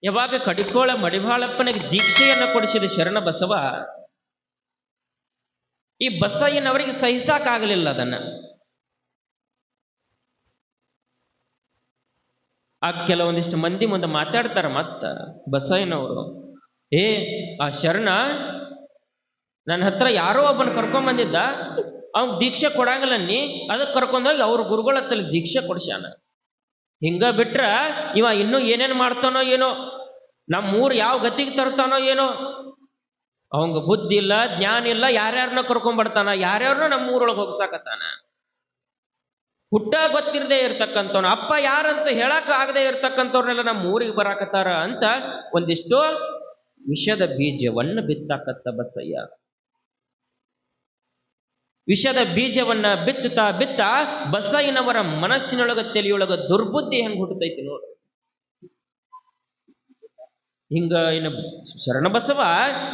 ಯಾವಾಗ ಕಡಿಕೋಳ ಮಡಿವಾಳಪ್ಪನಿಗೆ ದೀಕ್ಷೆಯನ್ನು ಕೊಡಿಸಿದ ಶರಣ ಬಸವ, ಈ ಬಸಯ್ಯನವರಿಗೆ ಸಹಿಸಾಕಾಗಲಿಲ್ಲ ಅದನ್ನ. ಆ ಕೆಲವೊಂದಿಷ್ಟು ಮಂದಿ ಮುಂದೆ ಮಾತಾಡ್ತಾರ ಮತ್ತ ಬಸಯ್ಯನವರು, ಆ ಶರಣ ನನ್ನ ಹತ್ರ ಯಾರೋ ಒಬ್ಬನ ಕರ್ಕೊಂಡ್ ಬಂದಿದ್ದ, ಅವ್ನ್ ದೀಕ್ಷೆ ಕೊಡಂಗಿಲ್ಲ ನೀ, ಅದಕ್ಕೆ ಕರ್ಕೊಂಡೋಗಿ ಅವ್ರ ಗುರುಗಳ ಹತ್ತಲ್ಲಿ ದೀಕ್ಷೆ ಕೊಡ್ಸ್ಯಾನ. ಹಿಂಗ ಬಿಟ್ರ ಇವ ಇನ್ನೂ ಏನೇನ್ ಮಾಡ್ತಾನೋ ಏನೋ, ನಮ್ಮೂರು ಯಾವ ಗತಿಗೆ ತರ್ತಾನೋ ಏನೋ, ಅವಂಗ ಬುದ್ಧಿ ಇಲ್ಲ, ಜ್ಞಾನ ಇಲ್ಲ, ಯಾರ್ಯಾರನ್ನ ಕರ್ಕೊಂಡ್ಬರ್ತಾನ, ಯಾರ್ಯಾರನ್ನ ನಮ್ಮೂರೊಳಗೆ ಹೋಗ್ಸಾಕತ್ತಾನ. ಹುಟ್ಟ ಗೊತ್ತಿರದೆ ಇರ್ತಕ್ಕಂಥವ್ನ ಅಪ್ಪ ಯಾರಂತ ಹೇಳಕ್ ಆಗದೆ ಇರ್ತಕ್ಕಂಥವ್ರನ್ನೆಲ್ಲ ನಮ್ಮ ಊರಿಗೆ ಬರಾಕತ್ತಾರ ಅಂತ ಒಂದಿಷ್ಟು ವಿಷದ ಬೀಜವನ್ನ ಬಿತ್ತಾಕತ್ತ ಬಸಯ್ಯ. ವಿಷದ ಬೀಜವನ್ನ ಬಿತ್ತಾ ಬಸಯ್ಯನವರ ಮನಸ್ಸಿನೊಳಗ ತಲೆಯೊಳಗ ದುರ್ಬುದ್ಧಿ ಹೆಂಗ್ ಹುಟ್ಟತೈತಿ ನೋಡ್ರಿ. ಹಿಂಗ ಇನ್ನು ಶರಣ ಬಸವ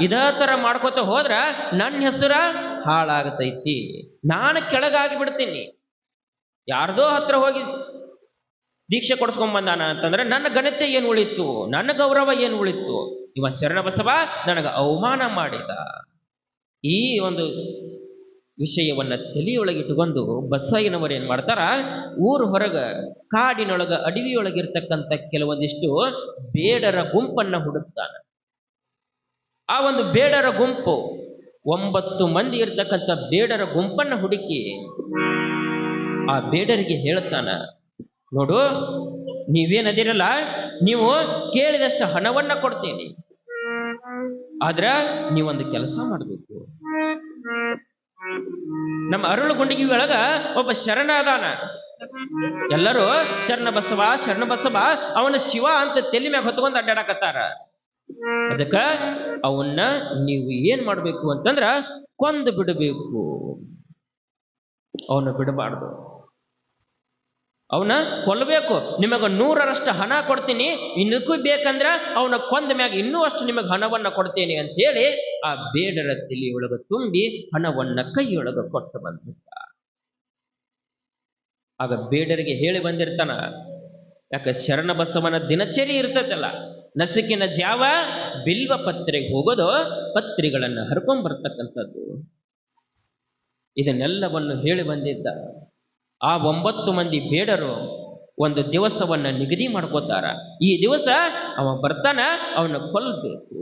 ಇದೇ ತರ ಮಾಡ್ಕೋತ ಹೋದ್ರ ನನ್ನ ಹೆಸರ ಹಾಳಾಗತೈತಿ, ನಾನು ಕೆಳಗಾಗಿ ಬಿಡ್ತೀನಿ. ಯಾರ್ದೋ ಹತ್ರ ಹೋಗಿ ದೀಕ್ಷೆ ಕೊಡಿಸ್ಕೊಂಡ್ ಅಂತಂದ್ರೆ ನನ್ನ ಘನತೆ ಏನು ಉಳಿತು, ನನ್ನ ಗೌರವ ಏನು ಉಳಿತು? ಇವ ಶರಣ ಬಸವ ನನಗ ಅವಮಾನ ಮಾಡಿದ. ಈ ಒಂದು ವಿಷಯವನ್ನ ತಲೆಯೊಳಗಿಟ್ಟುಕೊಂಡು ಬಸಯ್ಯನವರು ಏನ್ ಮಾಡ್ತಾರ, ಊರು ಹೊರಗ ಕಾಡಿನೊಳಗ ಅಡವಿಯೊಳಗಿರ್ತಕ್ಕಂಥ ಕೆಲವೊಂದಿಷ್ಟು ಬೇಡರ ಗುಂಪನ್ನ ಹುಡುಕ್ತಾನ. ಆ ಒಂದು ಬೇಡರ ಗುಂಪು 9 ಮಂದಿ ಇರ್ತಕ್ಕಂಥ ಬೇಡರ ಗುಂಪನ್ನ ಹುಡುಕಿ ಆ ಬೇಡರಿಗೆ ಹೇಳ್ತಾನ, ನೋಡು ನೀವೇನದಿರಲ್ಲ, ನೀವು ಕೇಳಿದಷ್ಟು ಹಣವನ್ನ ಕೊಡ್ತೀನಿ, ಆದ್ರ ನೀವೊಂದು ಕೆಲಸ ಮಾಡಬೇಕು. ನಮ್ಮ ಅರಳುಗುಂಡಿಗೆ ಒಳಗ ಒಬ್ಬ ಶರಣ ಅದಾನ, ಎಲ್ಲರೂ ಶರಣ ಬಸವ ಶರಣ ಬಸವ ಅವನ ಶಿವ ಅಂತ ತಲೆ ಮ್ಯಾಗ ಹೊತ್ಕೊಂಡ್ ಅಡ್ಡಾಡಕತ್ತಾರ. ಅದಕ್ಕ ಅವನ್ನ ನೀವು ಏನ್ ಮಾಡ್ಬೇಕು ಅಂತಂದ್ರ ಕೊಂದು ಬಿಡಬೇಕು, ಅವನ್ನ ಬಿಡಬಾರ್ದು, ಅವನ ಕೊಲ್ಲಬೇಕು. ನಿಮಗ 100ರಷ್ಟು ಹಣ ಕೊಡ್ತೀನಿ, ಇನ್ನಕ್ಕೂ ಬೇಕಂದ್ರ ಅವನ ಕೊಂದ ಮ್ಯಾಗ ಇನ್ನೂ ಅಷ್ಟು ನಿಮಗೆ ಹಣವನ್ನ ಕೊಡ್ತೇನೆ ಅಂತ ಹೇಳಿ ಆ ಬೇಡರ ತಲೆಯೊಳಗ ತುಂಬಿ ಹಣವನ್ನ ಕೈಯೊಳಗ ಕೊಟ್ಟು ಬಂದಿದ್ದ. ಆಗ ಬೇಡರಿಗೆ ಹೇಳಿ ಬಂದಿರ್ತಾನ, ಯಾಕ ಶರಣ ಬಸವನ ದಿನಚರಿ ಇರ್ತದಲ್ಲ, ನಸುಕಿನ ಜಾವ ಬಿಲ್ವ ಪತ್ರೆಗೆ ಹೋಗೋದು, ಪತ್ರಿಗಳನ್ನ ಹರ್ಕೊಂಡ್ ಬರ್ತಕ್ಕಂಥದ್ದು. ಇದನ್ನೆಲ್ಲವನ್ನು ಹೇಳಿ ಬಂದಿದ್ದ. ಆ 9 ಮಂದಿ ಬೇಡರು ಒಂದು ದಿವಸವನ್ನ ನಿಗದಿ ಮಾಡ್ಕೋತಾರ. ಈ ದಿವಸ ಅವ ಬರ್ತಾನ, ಅವನ ಕೊಲ್ಲಬೇಕು.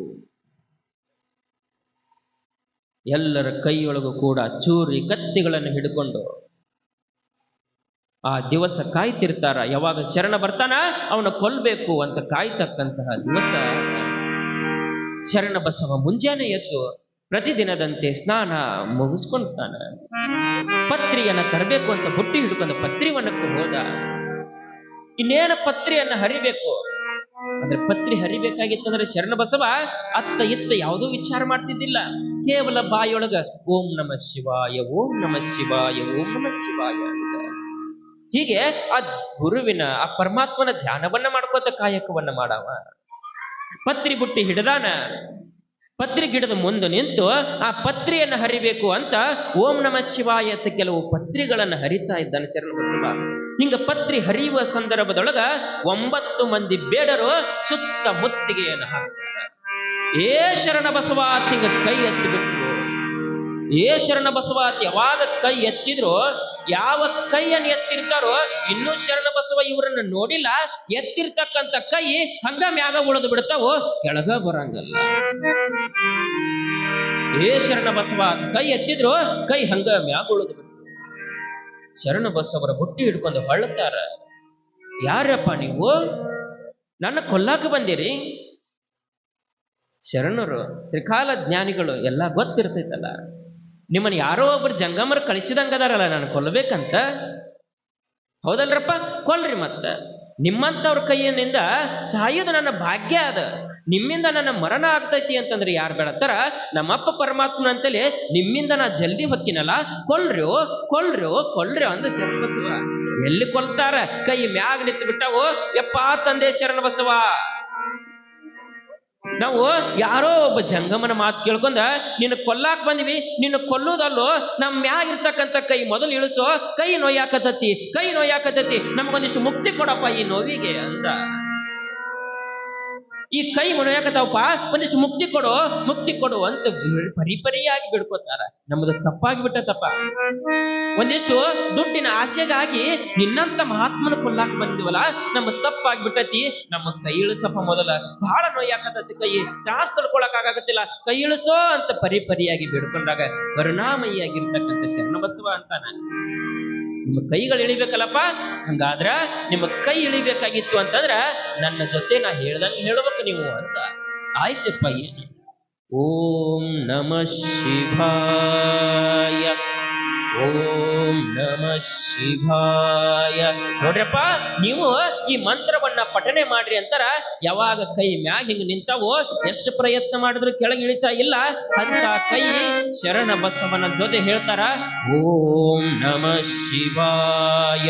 ಎಲ್ಲರ ಕೈಯೊಳಗೂ ಕೂಡ ಚೂರಿ ಕತ್ತಿಗಳನ್ನು ಹಿಡ್ಕೊಂಡು ಆ ದಿವಸ ಕಾಯ್ತಿರ್ತಾರ. ಯಾವಾಗ ಶರಣ ಬರ್ತಾನ ಅವನ ಕೊಲ್ಬೇಕು ಅಂತ ಕಾಯ್ತಕ್ಕಂತಹ ದಿವಸ. ಶರಣ ಬಸವ ಮುಂಜಾನೆ ಎದ್ದು ಪ್ರತಿದಿನದಂತೆ ಸ್ನಾನ ಮುಗಿಸ್ಕೊಂಡ್ತಾನ. ಪತ್ರಿಯನ್ನ ತರಬೇಕು ಅಂತ ಬುಟ್ಟಿ ಹಿಡ್ಕೊಂಡು ಪತ್ರಿವನಕ್ಕೆ ಹೋದ. ಇನ್ನೇನ ಪತ್ರಿಯನ್ನ ಹರಿಬೇಕು ಅಂದ್ರೆ, ಪತ್ರಿ ಹರಿಬೇಕಾಗಿತ್ತಂದ್ರೆ ಶರಣ ಬಸವ ಅತ್ತ ಇತ್ತ ಯಾವುದೂ ವಿಚಾರ ಮಾಡ್ತಿದ್ದಿಲ್ಲ. ಕೇವಲ ಬಾಯೊಳಗ ಓಂ ನಮಃ ಶಿವಾಯ, ಓಂ ನಮಃ ಶಿವಾಯ, ಓಂ ನಮಃ ಶಿವಾಯ ಅಂತ ಹೀಗೆ ಆ ಗುರುವಿನ ಆ ಪರಮಾತ್ಮನ ಧ್ಯಾನವನ್ನ ಮಾಡ್ಕೋತ ಕಾಯಕವನ್ನ ಮಾಡವ. ಪತ್ರಿ ಬುಟ್ಟಿ ಹಿಡ್ದಾನ. ಪತ್ರಿ ಗಿಡದ ಮುಂದೆ ನಿಂತು ಆ ಪತ್ರಿಯನ್ನು ಹರಿಬೇಕು ಅಂತ ಓಂ ನಮಃ ಶಿವಾಯ ಅಂತ ಕೆಲವು ಪತ್ರಿಗಳನ್ನು ಹರಿತಾ ಇದ್ದಾನೆ ಶರಣ ಬಸವ. ಹಿಂಗ ಪತ್ರಿ ಹರಿಯುವ ಸಂದರ್ಭದೊಳಗ 9 ಮಂದಿ ಬೇಡರು ಸುತ್ತ ಮುತ್ತಿಗೆಯನ್ನು ಹಾಕ್ತಾರೆ. ಶರಣ ಬಸವ ಹಿಂಗ ಕೈ ಎತ್ತಿ ಬಿಟ್ರು. ಶರಣ ಬಸವ ಯಾವಾಗ ಕೈ ಎತ್ತಿದ್ರು, ಯಾವ ಕೈಯನ್ನು ಎತ್ತಿರ್ತಾರೋ ಇನ್ನೂ ಶರಣ ಬಸವ ಇವರನ್ನ ನೋಡಿಲ್ಲ, ಎತ್ತಿರ್ತಕ್ಕಂಥ ಕೈ ಹಂಗ ಮ್ಯಾಗ ಉಳಿದು ಬಿಡ್ತಾವೋ, ಕೆಳಗ ಬರಂಗಲ್ಲ. ಶರಣ ಬಸವ ಕೈ ಎತ್ತಿದ್ರು ಕೈ ಹಂಗ ಮ್ಯಾಗ ಉಳಿದು ಬಿಡ್ತು. ಶರಣ ಬಸವರ ಬುಟ್ಟಿ ಹಿಡ್ಕೊಂಡು ಹೊಳ್ತಾರ, ಯಾರಪ್ಪ ನೀವು, ನನ್ನ ಕೊಲ್ಲಾಕ ಬಂದಿರಿ? ಶರಣರು ತ್ರಿಕಾಲ ಜ್ಞಾನಿಗಳು, ಎಲ್ಲ ಗೊತ್ತಿರ್ತೈತಲ್ಲ, ನಿಮ್ಮನ್ನ ಯಾರೋ ಒಬ್ಬರು ಜಂಗಮರು ಕಳಿಸಿದಂಗದಾರಲ್ಲ ನಾನು ಕೊಲ್ಲಬೇಕಂತ. ಹೌದಲ್ರಪ್ಪ, ಕೊಲ್ರಿ. ಮತ್ತ ನಿಮ್ಮಂತವ್ರ ಕೈಯಿನಿಂದ ಸಾಯೋದು ನನ್ನ ಭಾಗ್ಯ ಅದ, ನಿಮ್ಮಿಂದ ನನ್ನ ಮರಣ ಆಗ್ತೈತಿ ಅಂತಂದ್ರೆ ಯಾರು ಬೇಡತ್ತಾರ? ನಮ್ಮಪ್ಪ ಪರಮಾತ್ಮನ ಅಂತಲೇ ನಿಮ್ಮಿಂದ ನಾ ಜಲ್ದಿ ಹೊಕ್ಕಿನಲ್ಲ, ಕೊಲ್ರ್ಯೋ ಕೊಲ್ರ್ಯೋ ಕೊಲ್ರ್ಯೋ ಅಂದ ಶರಣ ಬಸವ. ಎಲ್ಲಿ ಕೊಲ್ತಾರ? ಕೈ ಮ್ಯಾಗ ನಿಂತು ಬಿಟ್ಟವು. ಯಪ್ಪ ತಂದೆ ಶರಣ ಬಸವ, ನಾವು ಯಾರೋ ಒಬ್ಬ ಜಂಗಮನ ಮಾತು ಕೇಳ್ಕೊಂಡ ನಿನ್ನ ಕೊಲ್ಲಾಕ್ ಬಂದಿವಿ, ನಿನ್ನ ಕೊಲ್ಲೋದಲ್ಲೋ, ನಮ್ ಮ್ಯಾಗ ಇರ್ತಕ್ಕಂಥ ಕೈ ಮೊದಲು ಇಳಿಸೋ, ಕೈ ನೋಯಾಕತತಿ, ಕೈ ನೋಯಾಕತತಿ, ನಮಗೊಂದಿಷ್ಟು ಮುಕ್ತಿ ಕೊಡಪ್ಪ ಈ ನೋವಿಗೆ ಅಂತ. ಈ ಕೈ ಮುರಿಯಾಕತಾವಪ್ಪ, ಒಂದಿಷ್ಟು ಮುಕ್ತಿ ಕೊಡು ಅಂತ ಪರಿಪರಿಯಾಗಿ ಬಿಡ್ಕೋತಾರ. ನಮ್ಮದು ತಪ್ಪಾಗಿ ಬಿಟ್ಟತಪ್ಪ. ಒಂದಿಷ್ಟು ದುಡ್ಡಿನ ಆಸೆಗಾಗಿ ನಿನ್ನಂತ ಮಹಾತ್ಮನ ಕೊಲ್ಲಾಕ ಬಂದಿವಲ್ಲ, ನಮ್ಮ ತಪ್ಪಾಗ್ಬಿಟ್ಟತಿ. ನಮ್ಮ ಕೈ ಇಳಿಸಪ್ಪ, ಮೊದಲ ಬಹಳ ನೋಯಾಕತತಿ, ಕೈ ತ್ರಾಸ್ ತಡ್ಕೊಳಕ್ ಆಗತ್ತಿಲ್ಲ, ಕೈ ಇಳಿಸೋ ಅಂತ ಪರಿಪರಿಯಾಗಿ ಬಿಡ್ಕೊಂಡಾಗ ಕರುಣಾಮಯಿಯಾಗಿರ್ತಕ್ಕಂಥ ಶರಣಬಸವ ಅಂತಾನ, ನಿಮ್ಮ ಕೈಗಳು ಇಳಿಬೇಕಲ್ಲಪ್ಪ, ಹಂಗಾದ್ರ ನಿಮ್ಮ ಕೈ ಇಳಿಬೇಕಾಗಿತ್ತು ಅಂತಂದ್ರ ನನ್ನ ಜೊತೆ ನಾ ಹೇಳ್ದಂಗೆ ಹೇಳ್ಬೇಕು ನೀವು ಅಂತ. ಆಯ್ತಪ್ಪ. ಏನು? ಓಂ ನಮಃ ಶಿವಾಯ, ಓಂ ನಮಃ ಶಿವಾಯ. ನೋಡ್ರಪ್ಪ, ನೀವು ಈ ಮಂತ್ರವನ್ನ ಪಠನೆ ಮಾಡ್ರಿ ಅಂತಾರ. ಯಾವಾಗ ಕೈ ಮ್ಯಾಗ ಹಿಂಗ ನಿಂತಾವೋ, ಎಷ್ಟು ಪ್ರಯತ್ನ ಮಾಡಿದ್ರು ಕೆಳಗೆ ಇಳಿತಾ ಇಲ್ಲ ಅಂತ ಕೈ ಶರಣ ಬಸವನ ಜೊತೆ ಹೇಳ್ತಾರ, ಓಂ ನಮಃ ಶಿವಾಯ,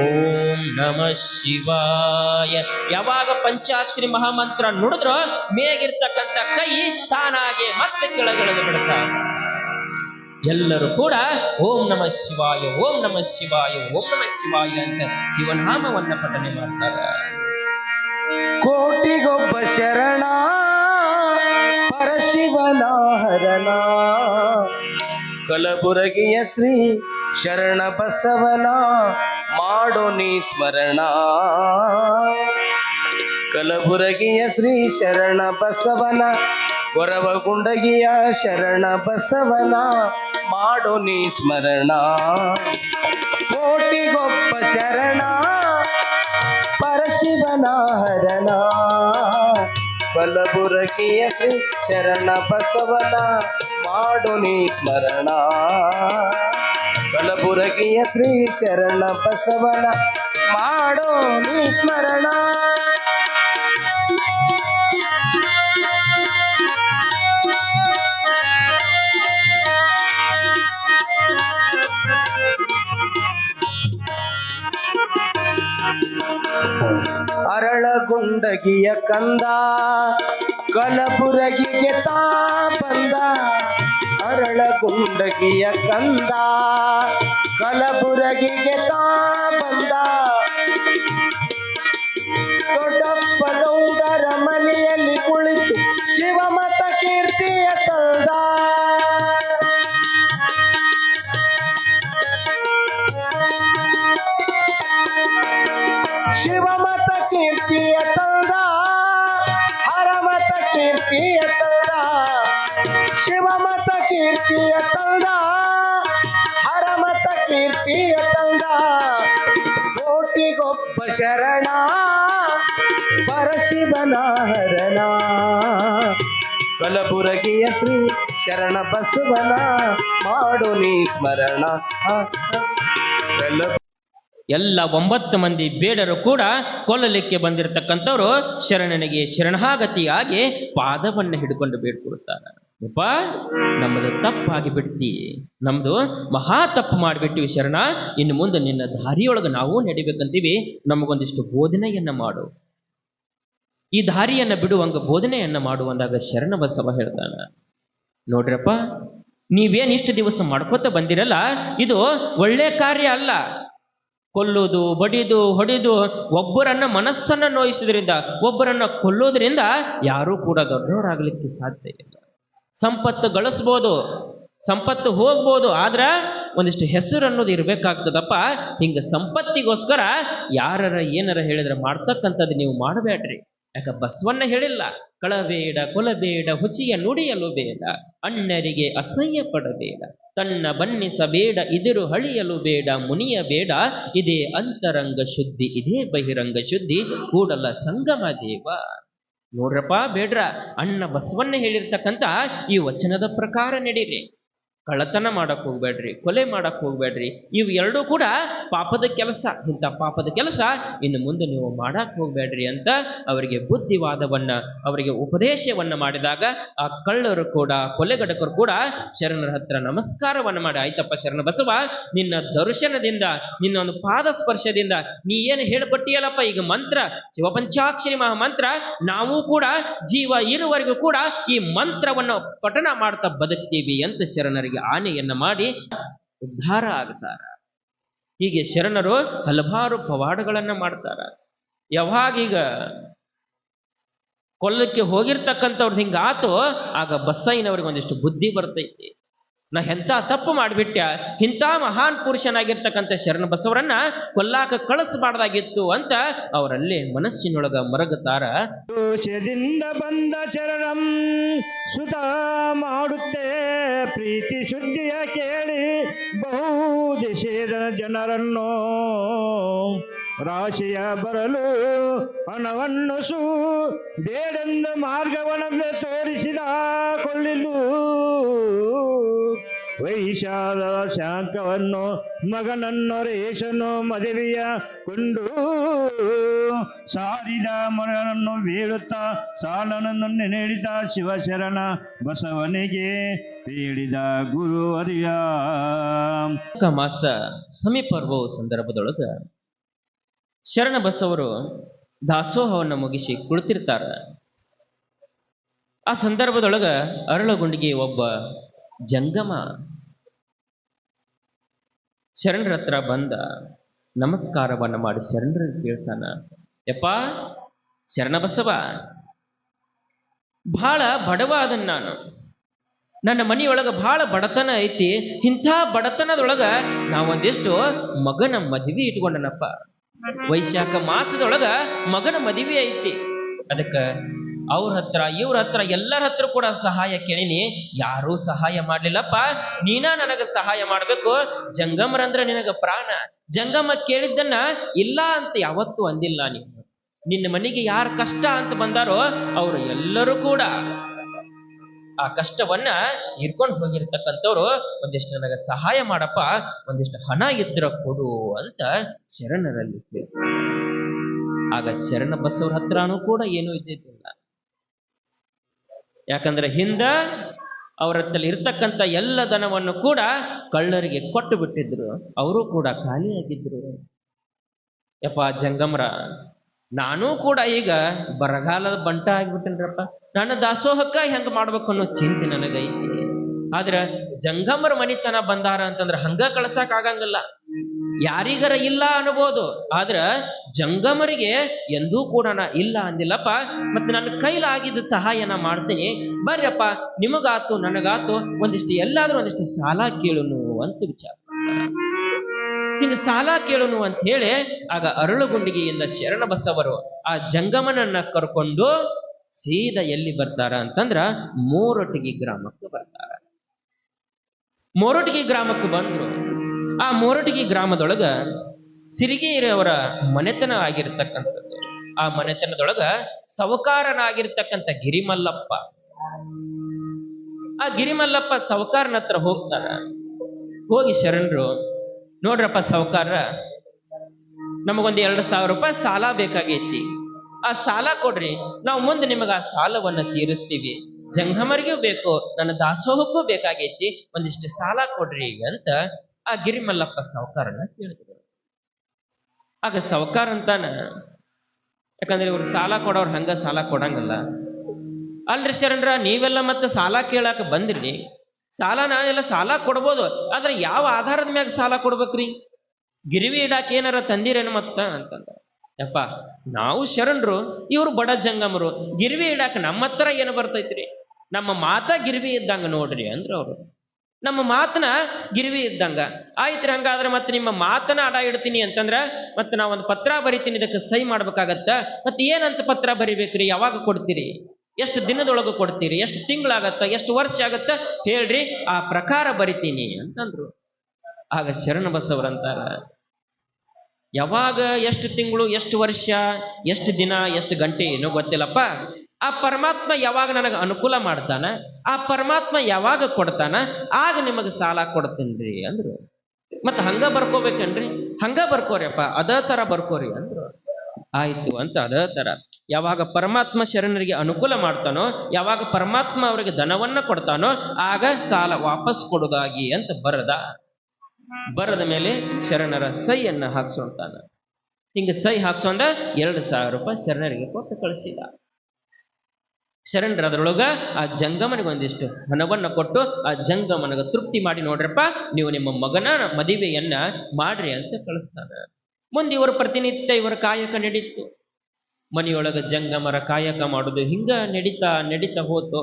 ಓಂ ನಮಃ ಶಿವಾಯ. ಯಾವಾಗ ಪಂಚಾಕ್ಷರಿ ಮಹಾಮಂತ್ರ ನುಡಿದ್ರು ಮೇಗಿರ್ತಕ್ಕಂಥ ಕೈ ತಾನಾಗೆ ಮತ್ತೆ ಕೆಳಗಿಳಿದು ಬಿಡ್ತಾವ. ಎಲ್ಲರೂ ಕೂಡ ಓಂ ನಮಃ ಶಿವಾಯ, ಓಂ ನಮಃ ಶಿವಾಯ, ಓಂ ನಮಃ ಶಿವಾಯ ಅಂತ ಶಿವನಾಮವನ್ನ ಪಠನೆ ಮಾಡ್ತಾರೆ. ಕೋಟಿಗೊಬ್ಬ ಶರಣ ಪರಶಿವನ ಹರಣ, ಕಲಬುರಗಿಯ ಶ್ರೀ ಶರಣ ಬಸವನ ಮಾಡೋ ನೀ ಸ್ಮರಣ. ಕಲಬುರಗಿಯ ಶ್ರೀ ಶರಣ ಬಸವನ, ಗೊರವಗುಂಡಗಿಯ ಶರಣ ಬಸವನ ಮಾಡೋ ನೀ ಸ್ಮರಣ. ಕೋಟಿಗೊಬ್ಬ ಶರಣ ಪರಶಿವನ ಹರಣ, ಕಲಬುರಗಿಯ ಶ್ರೀ ಶರಣ ಬಸವನ ಮಾಡೋ ನೀ ಸ್ಮರಣ. ಕಲಬುರಗಿಯ ಶ್ರೀ ಶರಣ ಬಸವನ ಮಾಡೋ ನೀ ಸ್ಮರಣ. ಅರಳಗುಂಡಗಿಯ ಕಂದ ಕಲಬುರಗಿಗೆ ತಾ ಬಂದ, ಅರಳಗುಂಡಗಿಯ ಕಂದ ಕಲಬುರಗಿಗೆ ತಾ ಬಂದ. ದೊಡ್ಡಪ್ಪ ಗೌಡರ ಮನೆಯಲ್ಲಿ ಕುಳಿತು ಶಿವಮತ ಕೀರ್ತಿಯ ತಂದ. ಶಿವಮತ ಕೀರ್ತಿಯ ತಂದ, ಹರಮತ ಕೀರ್ತಿಯ ತಂದ. ಶಿವಮತ ಕೀರ್ತಿಯ ತಂದ, ಹರಮತ ಕೀರ್ತಿಯ ತಂದ. ಕೋಟಿಗೊಬ್ಬ ಶರಣ ಪರಶಿವನ ಹರಣ, ಕಲಬುರಗಿಯ ಶ್ರೀ ಶರಣ ಬಸವನ ಮಾಡೋ ನೀ ಸ್ಮರಣ. ಎಲ್ಲ 9 ಮಂದಿ ಬೇಡರು ಕೂಡ ಕೊಲ್ಲಲಿಕ್ಕೆ ಬಂದಿರತಕ್ಕಂಥವ್ರು ಶರಣನಿಗೆ ಶರಣಾಗತಿಯಾಗಿ ಪಾದವನ್ನು ಹಿಡ್ಕೊಂಡು ಬೇಡ್ಕೊಡ್ತಾರೆ. ಅಪ್ಪ, ನಮ್ಮದು ತಪ್ಪಾಗಿ ಬಿಡ್ತಿ, ನಮ್ದು ಮಹಾ ತಪ್ಪು ಮಾಡಿಬಿಟ್ಟಿವಿ ಶರಣ, ಇನ್ನು ಮುಂದೆ ನಿನ್ನ ದಾರಿಯೊಳಗೆ ನಾವು ನಡಿಬೇಕಂತೀವಿ, ನಮಗೊಂದಿಷ್ಟು ಬೋಧನೆಯನ್ನ ಮಾಡು, ಈ ದಾರಿಯನ್ನ ಬಿಡುವಂಗ ಬೋಧನೆಯನ್ನ ಮಾಡುವಂದಾಗ ಶರಣ ಬಸವ ಹೇಳ್ತಾನ, ನೋಡ್ರಪ್ಪ, ನೀವೇನ್ ಇಷ್ಟು ದಿವಸ ಮಾಡ್ಕೋತ ಬಂದಿರಲ್ಲ, ಇದು ಒಳ್ಳೆ ಕಾರ್ಯ ಅಲ್ಲ. ಕೊಲ್ಲುವುದು, ಬಡಿದು, ಹೊಡೆದು, ಒಬ್ಬರನ್ನ ಮನಸ್ಸನ್ನ ನೋಯಿಸೋದ್ರಿಂದ, ಒಬ್ಬರನ್ನ ಕೊಲ್ಲೋದ್ರಿಂದ ಯಾರೂ ಕೂಡ ದೊಡ್ಡವರಾಗಲಿಕ್ಕೆ ಸಾಧ್ಯ ಇಲ್ಲ. ಸಂಪತ್ತು ಗಳಿಸ್ಬೋದು, ಸಂಪತ್ತು ಹೋಗ್ಬೋದು, ಆದ್ರ ಒಂದಿಷ್ಟು ಹೆಸರು ಅನ್ನೋದು ಇರ್ಬೇಕಾಗ್ತದಪ್ಪ. ಹಿಂಗ ಸಂಪತ್ತಿಗೋಸ್ಕರ ಯಾರರ ಏನಾರ ಹೇಳಿದ್ರೆ ಮಾಡ್ತಕ್ಕಂಥದ್ದು ನೀವು ಮಾಡಬೇಡ್ರಿ. ಯಾಕ ಬಸವಣ್ಣ ಹೇಳಿಲ್ಲ, ಕಳಬೇಡ, ಕೊಲಬೇಡ, ಹುಸಿಯ ನುಡಿಯಲು ಬೇಡ, ಅಣ್ಣರಿಗೆ ಅಸಹ್ಯ ಪಡಬೇಡ, ತನ್ನ ಬಣ್ಣಿಸಬೇಡ, ಇದಿರು ಹಳಿಯಲು ಬೇಡ, ಮುನಿಯ ಬೇಡ, ಇದೇ ಅಂತರಂಗ ಶುದ್ಧಿ, ಇದೇ ಬಹಿರಂಗ ಶುದ್ಧಿ, ಕೂಡಲ ಸಂಗಮ ದೇವ. ನೋಡ್ರಪ್ಪ ಬೇಡ್ರ, ಅಣ್ಣ ಬಸವಣ್ಣ ಹೇಳಿರ್ತಕ್ಕಂಥ ಈ ವಚನದ ಪ್ರಕಾರ ನಡೀರಿ. ಕಳ್ಳತನ ಮಾಡಕ್ ಹೋಗ್ಬೇಡ್ರಿ, ಕೊಲೆ ಮಾಡಕ್ ಹೋಗ್ಬೇಡ್ರಿ, ಇವು ಎರಡೂ ಕೂಡ ಪಾಪದ ಕೆಲಸ. ಇಂಥ ಪಾಪದ ಕೆಲಸ ಇನ್ನು ಮುಂದೆ ನೀವು ಮಾಡಕ್ ಹೋಗ್ಬೇಡ್ರಿ ಅಂತ ಅವರಿಗೆ ಬುದ್ಧಿವಾದವನ್ನ, ಅವರಿಗೆ ಉಪದೇಶವನ್ನ ಮಾಡಿದಾಗ ಆ ಕಳ್ಳರು ಕೂಡ, ಕೊಲೆಗಡಕರು ಕೂಡ ಶರಣರ ಹತ್ರ ನಮಸ್ಕಾರವನ್ನ ಮಾಡಿ, ಆಯ್ತಪ್ಪ ಶರಣ ಬಸವ, ನಿನ್ನ ದರ್ಶನದಿಂದ, ನಿನ್ನ ಒಂದು ಪಾದ ಸ್ಪರ್ಶದಿಂದ ನೀ ಏನು ಹೇಳ್ಕೊಟ್ಟಿಯಲ್ಲಪ್ಪ ಈಗ ಮಂತ್ರ, ಶಿವಪಂಚಾಕ್ಷರಿ ಮಹಾಮಂತ್ರ, ನಾವು ಕೂಡ ಜೀವ ಇರುವವರೆಗೂ ಕೂಡ ಈ ಮಂತ್ರವನ್ನು ಪಠನ ಮಾಡ್ತಾ ಬದುಕ್ತೀವಿ ಅಂತ ಶರಣರಿಗೆ ಆನೆಯನ್ನ ಮಾಡಿ ಉದ್ಧಾರ ಆಗ್ತಾರ. ಹೀಗೆ ಶರಣರು ಹಲವಾರು ಪವಾಡಗಳನ್ನ ಮಾಡ್ತಾರ. ಯಾವಾಗೀಗ ಕೊಲ್ಲಕ್ಕೆ ಹೋಗಿರ್ತಕ್ಕಂಥವ್ರದ್ದು ಹಿಂಗಾತು. ಆಗ ಬಸಯ್ಯನವ್ರಿಗೆ ಒಂದಿಷ್ಟು ಬುದ್ಧಿ ಬರ್ತೈತಿ. ನಾ ಎಂಥ ತಪ್ಪು ಮಾಡಿಬಿಟ್ಟ, ಇಂಥ ಮಹಾನ್ ಪುರುಷನಾಗಿರ್ತಕ್ಕಂಥ ಶರಣ ಬಸವರನ್ನ ಕೊಲ್ಲಾಕ ಕಳಿಸಬಾರ್ದಾಗಿತ್ತು ಅಂತ ಅವರಲ್ಲಿ ಮನಸ್ಸಿನೊಳಗ ಮರಗುತ್ತಾರ. ದೋಷದಿಂದ ಬಂದ ಚರಣಂ ಸುತ ಮಾಡುತ್ತೆ ಪ್ರೀತಿ ಶುದ್ಧಿಯ ಕೇಳಿ ಬಹುದೇಶದ ಜನರನ್ನು ರಾಶಿಯ ಬರಲು ಹಣವನ್ನು ಬೇಡೆಂದು ಮಾರ್ಗವನ್ನು ತೋರಿಸಿದ ಕೊಳ್ಳಿಲು ವೈಶಾಲ ಶಾಂತವನ್ನು ಮಗನನ್ನು ರೇಷನು ಮದುವೆಯ ಕೊಂಡು ಸಾರಿದ ಮಗನನ್ನು ಬೀಳುತ್ತಾ ಸಾಲನನ್ನು ನೀಡಿದ ಶಿವಶರಣ ಬಸವನಿಗೆ ಹೇಳಿದ ಗುರುವರಿಯ. ಮಾಸ ಸಮೀಪ ಬರುವ ಸಂದರ್ಭದೊಳಗ ಶರಣ ಬಸವರು ದಾಸೋಹವನ್ನು ಮುಗಿಸಿ ಕುಳಿತಿರ್ತಾರ. ಆ ಸಂದರ್ಭದೊಳಗ ಅರಳಗುಂಡಿಗೆ ಒಬ್ಬ ಜಂಗಮ ಶರಣರ ಹತ್ರ ಬಂದ ನಮಸ್ಕಾರವನ್ನ ಮಾಡಿ ಶರಣರನ್ನು ಕೇಳ್ತಾನ, ಯಪ್ಪ ಶರಣ ಬಸವ, ಬಹಳ ಬಡವ ಅದನ್ನ ನಾನು, ನನ್ನ ಮನೆಯೊಳಗ ಬಹಳ ಬಡತನ ಐತಿ. ಇಂಥ ಬಡತನದೊಳಗ ನಾವೊಂದಿಷ್ಟು ಮಗನ ಮದುವೆ ಇಟ್ಕೊಂಡನಪ್ಪ. ವೈಶಾಖ ಮಾಸದೊಳಗ ಮಗನ ಮದುವೆ ಐತಿ. ಅದಕ್ಕೆ ಅವ್ರ ಹತ್ರ ಇವ್ರ ಹತ್ರ ಎಲ್ಲರ ಹತ್ರ ಕೂಡ ಸಹಾಯ ಕೇಳಿನಿ, ಯಾರೂ ಸಹಾಯ ಮಾಡ್ಲಿಲ್ಲಪ್ಪ. ನೀನ ನನಗ ಸಹಾಯ ಮಾಡ್ಬೇಕು. ಜಂಗಮರಂದ್ರ ನಿನಗ ಪ್ರಾಣ. ಜಂಗಮ ಕೇಳಿದ್ದನ್ನ ಇಲ್ಲ ಅಂತ ಯಾವತ್ತೂ ಅಂದಿಲ್ಲ. ನೀನು ನಿನ್ನ ಮನೆಗೆ ಯಾರು ಕಷ್ಟ ಅಂತ ಬಂದಾರೋ ಅವರು ಎಲ್ಲರೂ ಕೂಡ ಆ ಕಷ್ಟವನ್ನ ಇಟ್ಕೊಂಡು ಹೋಗಿರ್ತಕ್ಕಂಥವ್ರು ಒಂದಿಷ್ಟು ನನಗ ಸಹಾಯ ಮಾಡಪ್ಪ, ಒಂದಿಷ್ಟು ಹಣ ಇದ್ರ ಕೊಡು ಅಂತ ಶರಣರಲ್ಲಿ ಕೇಳಿ. ಆಗ ಶರಣ ಬಸವರ ಹತ್ರನೂ ಕೂಡ ಏನೂ ಇದ್ದಿದ್ದಿಲ್ಲ. ಯಾಕಂದ್ರೆ ಹಿಂದ ಅವರ ಹತ್ರ ಇರ್ತಕ್ಕಂಥ ಎಲ್ಲ ಧನವನ್ನು ಕೂಡ ಕಳ್ಳರಿಗೆ ಕೊಟ್ಟು ಬಿಟ್ಟಿದ್ರು. ಅವರು ಕೂಡ ಖಾಲಿಯಾಗಿದ್ರು. ಯಪ್ಪ ಜಂಗಮ್ರ, ನಾನೂ ಕೂಡ ಈಗ ಬರಗಾಲದ ಬಂಟ ಆಗಿಬಿಟ್ಟೇನ್ರಪ್ಪ. ನನ್ನ ದಾಸೋಹಕ್ಕ ಹೆಂಗ ಮಾಡ್ಬೇಕು ಅನ್ನೋ ಚಿಂತೆ ನನಗೈತಿ. ಆದ್ರೆ ಜಂಗಮರ ಮನಿತನ ಬಂದಾರ ಅಂತಂದ್ರೆ ಹಂಗ ಕಳ್ಸಕ್ ಆಗಂಗಿಲ್ಲ. ಯಾರಿಗರ ಇಲ್ಲ ಅನ್ಬೋದು, ಆದ್ರ ಜಂಗಮರಿಗೆ ಎಂದೂ ಕೂಡ ನಾ ಇಲ್ಲ ಅಂದಿಲ್ಲಪ್ಪ. ಮತ್ತೆ ನನ್ನ ಕೈಲಾಗಿದ್ದ ಸಹಾಯನ ಮಾಡ್ತೀನಿ, ಬರ್ರಪ್ಪ, ನಿಮಗಾತು ನನಗಾತು ಒಂದಿಷ್ಟು ಎಲ್ಲಾದ್ರೂ ಒಂದಿಷ್ಟು ಸಾಲ ಕೇಳುನು ಅಂತ ವಿಚಾರ. ಹಿಂಗ ಸಾಲ ಕೇಳುನು ಅಂತ ಹೇಳಿ ಆಗ ಅರಳುಗುಂಡಿಗೆಯಿಂದ ಶರಣ ಬಸವರು ಆ ಜಂಗಮನನ್ನ ಕರ್ಕೊಂಡು ಸೀದಾ ಎಲ್ಲಿ ಬರ್ತಾರ ಅಂತಂದ್ರ ಮೋರೊಟ್ಟಿಗೆ ಗ್ರಾಮಕ್ಕೆ ಬರ್ತಾರ. ಮೋರೊಟ್ಟಿಗೆ ಗ್ರಾಮಕ್ಕೆ ಬಂದ್ರು. ಆ ಮೋರೊಟ್ಟಿಗೆ ಗ್ರಾಮದೊಳಗ ಸಿರಿಗೇರಿಯವರ ಮನೆತನ ಆಗಿರ್ತಕ್ಕಂಥದ್ದು. ಆ ಮನೆತನದೊಳಗ ಸವಕಾರನಾಗಿರ್ತಕ್ಕಂಥ ಗಿರಿಮಲ್ಲಪ್ಪ. ಆ ಗಿರಿಮಲ್ಲಪ್ಪ ಸವಕಾರನ ಹತ್ರ ಹೋಗ್ತಾರ. ಹೋಗಿ ಶರಣರು, ನೋಡ್ರಪ್ಪ ಸವಕಾರ, ನಮಗೊಂದು 2,000 ರೂಪಾಯಿ ಸಾಲ ಬೇಕಾಗೈತಿ. ಆ ಸಾಲ ಕೊಡ್ರಿ, ನಾವು ಮುಂದೆ ನಿಮಗ ಆ ಸಾಲವನ್ನ ತೀರಿಸ್ತೀವಿ. ಜಂಗಮರಿಗೂ ಬೇಕು, ನನ್ನ ದಾಸೋಹಕ್ಕೂ ಬೇಕಾಗೈತಿ, ಒಂದಿಷ್ಟು ಸಾಲ ಕೊಡ್ರಿ ಅಂತ ಆ ಗಿರಿಮಲ್ಲಪ್ಪ ಸಾವುಕಾರನ ಕೇಳಿದ್ರು. ಆಗ ಸಾವುಕಾರ ಅಂತಾನ, ಯಾಕಂದ್ರೆ ಇವ್ರು ಸಾಲ ಕೊಡೋರು ಹಂಗ ಸಾಲ ಕೊಡಂಗಲ್ಲ. ಅಲ್ರಿ ಶರಣರ, ನೀವೆಲ್ಲ ಮತ್ತೆ ಸಾಲ ಕೇಳಾಕ ಬಂದ್ರಿ, ಸಾಲ ನಾನೆಲ್ಲ ಸಾಲ ಕೊಡ್ಬೋದು, ಆದ್ರೆ ಯಾವ ಆಧಾರದ ಮ್ಯಾಗ ಸಾಲ ಕೊಡ್ಬೇಕ್ರಿ? ಗಿರಿವಿ ಇಡಾಕ ಏನಾರ ತಂದಿರೇನು ಮತ್ತ ಅಂತಂದ. ಯಪ್ಪ, ನಾವು ಶರಣರು, ಇವ್ರು ಬಡ ಜಂಗಮರು, ಗಿರಿವಿ ಇಡಾಕ ನಮ್ಮ ಹತ್ರ ಏನು ಬರ್ತೈತ್ರಿ? ನಮ್ಮ ಮಾತ ಗಿರಿವಿ ಇದ್ದಂಗ ನೋಡ್ರಿ ಅಂದ್ರ ಅವರು. ನಮ್ಮ ಮಾತನ ಗಿರಿವಿ ಇದ್ದಂಗ ಆಯ್ತ್ರಿ. ಹಂಗಾದ್ರೆ ಮತ್ತೆ ನಿಮ್ಮ ಮಾತನ ಅಡ ಇಡ್ತೀನಿ ಅಂತಂದ್ರ ಮತ್ತೆ ನಾವೊಂದು ಪತ್ರ ಬರಿತೀನಿ, ಇದಕ್ಕೆ ಸಹಿ ಮಾಡ್ಬೇಕಾಗತ್ತ. ಮತ್ತೆ ಏನಂತ ಪತ್ರ ಬರಿಬೇಕ್ರಿ? ಯಾವಾಗ ಕೊಡ್ತೀರಿ? ಎಷ್ಟು ದಿನದೊಳಗೆ ಕೊಡ್ತೀರಿ? ಎಷ್ಟು ತಿಂಗಳಾಗತ್ತ? ಎಷ್ಟು ವರ್ಷ ಆಗತ್ತ? ಹೇಳ್ರಿ, ಆ ಪ್ರಕಾರ ಬರಿತೀನಿ ಅಂತಂದ್ರು. ಆಗ ಶರಣ ಬಸವರಂತಾರ, ಯಾವಾಗ ಎಷ್ಟು ತಿಂಗಳು, ಎಷ್ಟು ವರ್ಷ, ಎಷ್ಟು ದಿನ, ಎಷ್ಟು ಗಂಟೆ ಏನೋ ಗೊತ್ತಿಲ್ಲಪ್ಪ. ಆ ಪರಮಾತ್ಮ ಯಾವಾಗ ನನಗೆ ಅನುಕೂಲ ಮಾಡ್ತಾನ, ಆ ಪರಮಾತ್ಮ ಯಾವಾಗ ಕೊಡ್ತಾನ, ಆಗ ನಿಮಗೆ ಸಾಲ ಕೊಡ್ತೀನ್ರಿ ಅಂದ್ರು. ಮತ್ತ ಹಂಗ ಬರ್ಕೋಬೇಕನ್ರಿ? ಹಂಗ ಬರ್ಕೋರಿಯಪ್ಪ, ಅದೇ ತರ ಬರ್ಕೋರಿ ಅಂದ್ರು. ಆಯ್ತು ಅಂತ ಅದೇ ತರ ಯಾವಾಗ ಪರಮಾತ್ಮ ಶರಣರಿಗೆ ಅನುಕೂಲ ಮಾಡ್ತಾನೋ, ಯಾವಾಗ ಪರಮಾತ್ಮ ಅವರಿಗೆ ಧನವನ್ನ ಕೊಡ್ತಾನೋ, ಆಗ ಸಾಲ ವಾಪಸ್ ಕೊಡುದಾಗಿ ಅಂತ ಬರದ ಮೇಲೆ ಶರಣರ ಸೈಯನ್ನ ಹಾಕ್ಸೊಂತಾನ. ಹಿಂಗ ಸೈ ಹಾಕ್ಸೊಂಡ 2,000 ರೂಪಾಯಿ ಶರಣರಿಗೆ ಕೊಟ್ಟು ಕಳಿಸಿದ. ಶರಣರ ಅದರೊಳಗ ಆ ಜಂಗಮನಿಗೆ ಒಂದಿಷ್ಟು ಹಣವನ್ನ ಕೊಟ್ಟು ಆ ಜಂಗಮನಿಗೆ ತೃಪ್ತಿ ಮಾಡಿ, ನೋಡ್ರಪ್ಪ, ನೀವು ನಿಮ್ಮ ಮಗನ ಮದುವೆಯನ್ನ ಮಾಡ್ರಿ ಅಂತ ಕಳಿಸ್ತಾನ. ಮುಂದೆ ಇವರ ಪ್ರತಿನಿತ್ಯ ಇವರ ಕಾಯಕ ನಡೀತು. ಮನೆಯೊಳಗ ಜಂಗಮರ ಕಾಯಕ ಮಾಡುದು ಹಿಂಗ ನಡೀತಾ ಹೋತು.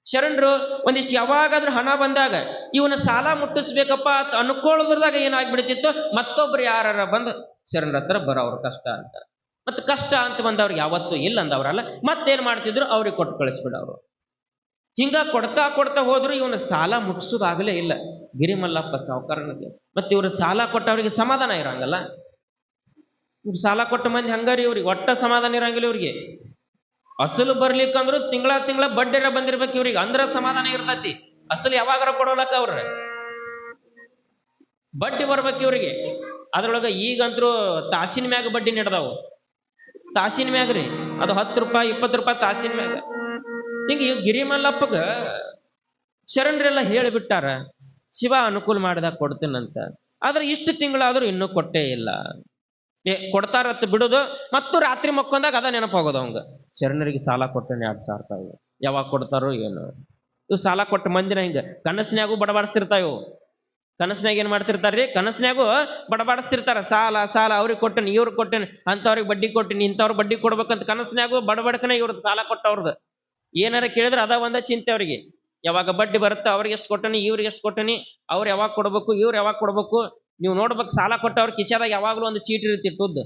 ಶರಣರು ಒಂದಿಷ್ಟು ಯಾವಾಗಾದ್ರೂ ಹಣ ಬಂದಾಗ ಇವನ ಸಾಲ ಮುಟ್ಟಿಸ್ಬೇಕಪ್ಪ ಅಂತ ಅನ್ಕೊಳ್ಳೋದ್ರದಾಗ ಏನಾಗ್ಬಿಡ್ತಿತ್ತು, ಮತ್ತೊಬ್ರು ಯಾರ ಬಂದು ಶರಣರ ಹತ್ರ ಬರೋವ್ರ ಕಷ್ಟ ಅಂತ. ಮತ್ತೆ ಕಷ್ಟ ಅಂತ ಬಂದವ್ರು ಯಾವತ್ತೂ ಇಲ್ಲ ಅಂದವ್ರಲ್ಲ, ಮತ್ತೇನ್ ಮಾಡ್ತಿದ್ರು, ಅವ್ರಿಗೆ ಕೊಟ್ಟು ಕಳಿಸ್ಬಿಡವ್ರು. ಹಿಂಗ ಕೊಡ್ತಾ ಹೋದ್ರು ಇವನ ಸಾಲ ಮುಟ್ಸೋದಾಗಲೇ ಇಲ್ಲ ಗಿರಿಮಲ್ಲಪ್ಪ ಸಾವುಕಾರನಿಗೆ. ಮತ್ತೆ ಇವ್ರ ಸಾಲ ಕೊಟ್ಟವ್ರಿಗೆ ಸಮಾಧಾನ ಇರಂಗಲ್ಲ. ಇವ್ರು ಸಾಲ ಕೊಟ್ಟ ಮಂದಿ ಹಂಗಾರಿ ಇವ್ರಿಗೆ ಒಟ್ಟ ಸಮಾಧಾನ ಇರಂಗಿಲ್ಲ. ಇವ್ರಿಗೆ ಅಸಲು ಬರ್ಲಿಕ್ಕಂದ್ರು ತಿಂಗಳ ಬಡ್ಡಿರ ಬಂದಿರ್ಬೇಕು ಇವ್ರಿಗೆ, ಅಂದ್ರ ಸಮಾಧಾನ ಇರ್ತತಿ. ಅಸಲು ಯಾವಾಗಾರ ಕೊಡೋಲಕ್ಕ ಅವ್ರ ಬಡ್ಡಿ ಬರ್ಬೇಕು ಇವ್ರಿಗೆ. ಅದ್ರೊಳಗ ಈಗಂತ್ರು ತಾಸಿನ ಮ್ಯಾಗ ಬಡ್ಡಿ ನಡೆದಾವು. ತಾಸಿನ ಮ್ಯಾಗ ರೀ, ಅದು 10 ರೂಪಾಯಿ 20 ರೂಪಾಯಿ ತಾಸಿನ ಮ್ಯಾಗ. ಹಿಂಗ ಇವ್ ಗಿರಿಮಲ್ಲಪ್ಪಗ ಶರಣರೆಲ್ಲ ಹೇಳಿಬಿಟ್ಟಾರ, ಶಿವ ಅನುಕೂಲ ಮಾಡಿದಾಗ ಕೊಡ್ತೀನಂತ. ಆದ್ರೆ ಇಷ್ಟು ತಿಂಗಳಾದ್ರೂ ಇನ್ನೂ ಕೊಟ್ಟೇ ಇಲ್ಲ. ಕೊಡ್ತಾರತ್ ಬಿಡುದು, ಮತ್ತು ರಾತ್ರಿ ಮಕ್ಕೊಂದಾಗ ಅದ ನೆನಪಾಗೋದು ಅವಂಗ, ಶರಣರಿಗೆ ಸಾಲ ಕೊಟ್ಟೇನೆ 2,000 ರೂಪಾಯಿ, ಯಾವಾಗ ಕೊಡ್ತಾರೋ ಏನು. ಇವು ಸಾಲ ಕೊಟ್ಟ ಮಂದಿನ ಹಿಂಗ ಕನಸಿನ್ಯಾಗೂ ಬಡಬಾಡಿಸ್ತಿರ್ತಾವ. ಕನಸಿನಾಗ ಏನ್ ಮಾಡ್ತಿರ್ತಾರ್ರಿ, ಕನಸಿನ್ಯಾಗೂ ಬಡಬಾಡಿಸ್ತಿರ್ತಾರ. ಸಾಲ ಅವ್ರಿಗೆ ಕೊಟ್ಟೇನೆ, ಇವ್ರಿಗೆ ಕೊಟ್ಟೇನೆ, ಅಂತವ್ರಿಗೆ ಬಡ್ಡಿ ಕೊಟ್ಟಿನಿ, ಇಂಥವ್ರಿಗೆ ಬಡ್ಡಿ ಕೊಡ್ಬೇಕಂತ ಕನಸಿನ್ಯಾಗೂ ಬಡಬಡ್ಕನ ಇವ್ರದ್ದು ಸಾಲ ಕೊಟ್ಟವ್ರದ್ದು. ಏನಾರ ಕೇಳಿದ್ರೆ ಅದ ಒಂದ ಚಿಂತೆ ಅವ್ರಿಗೆ. ಯಾವಾಗ ಬಡ್ಡಿ ಬರುತ್ತೆ, ಅವ್ರಿಗೆ ಎಷ್ಟು ಕೊಟ್ಟನಿ, ಇವ್ರಿಗೆ ಎಷ್ಟು ಕೊಟ್ಟನಿ, ಅವ್ರು ಯಾವಾಗ ಕೊಡ್ಬೇಕು, ಇವ್ರು ಯಾವಾಗ ಕೊಡ್ಬೇಕು. ನೀವು ನೋಡ್ಬೇಕು, ಸಾಲ ಕೊಟ್ಟವ್ರ ಕಿಶಾದಾಗ ಯಾವಾಗ್ಲೂ ಒಂದು ಚೀಟಿ ಇರ್ತಿಟ್ಟುದ್ದು.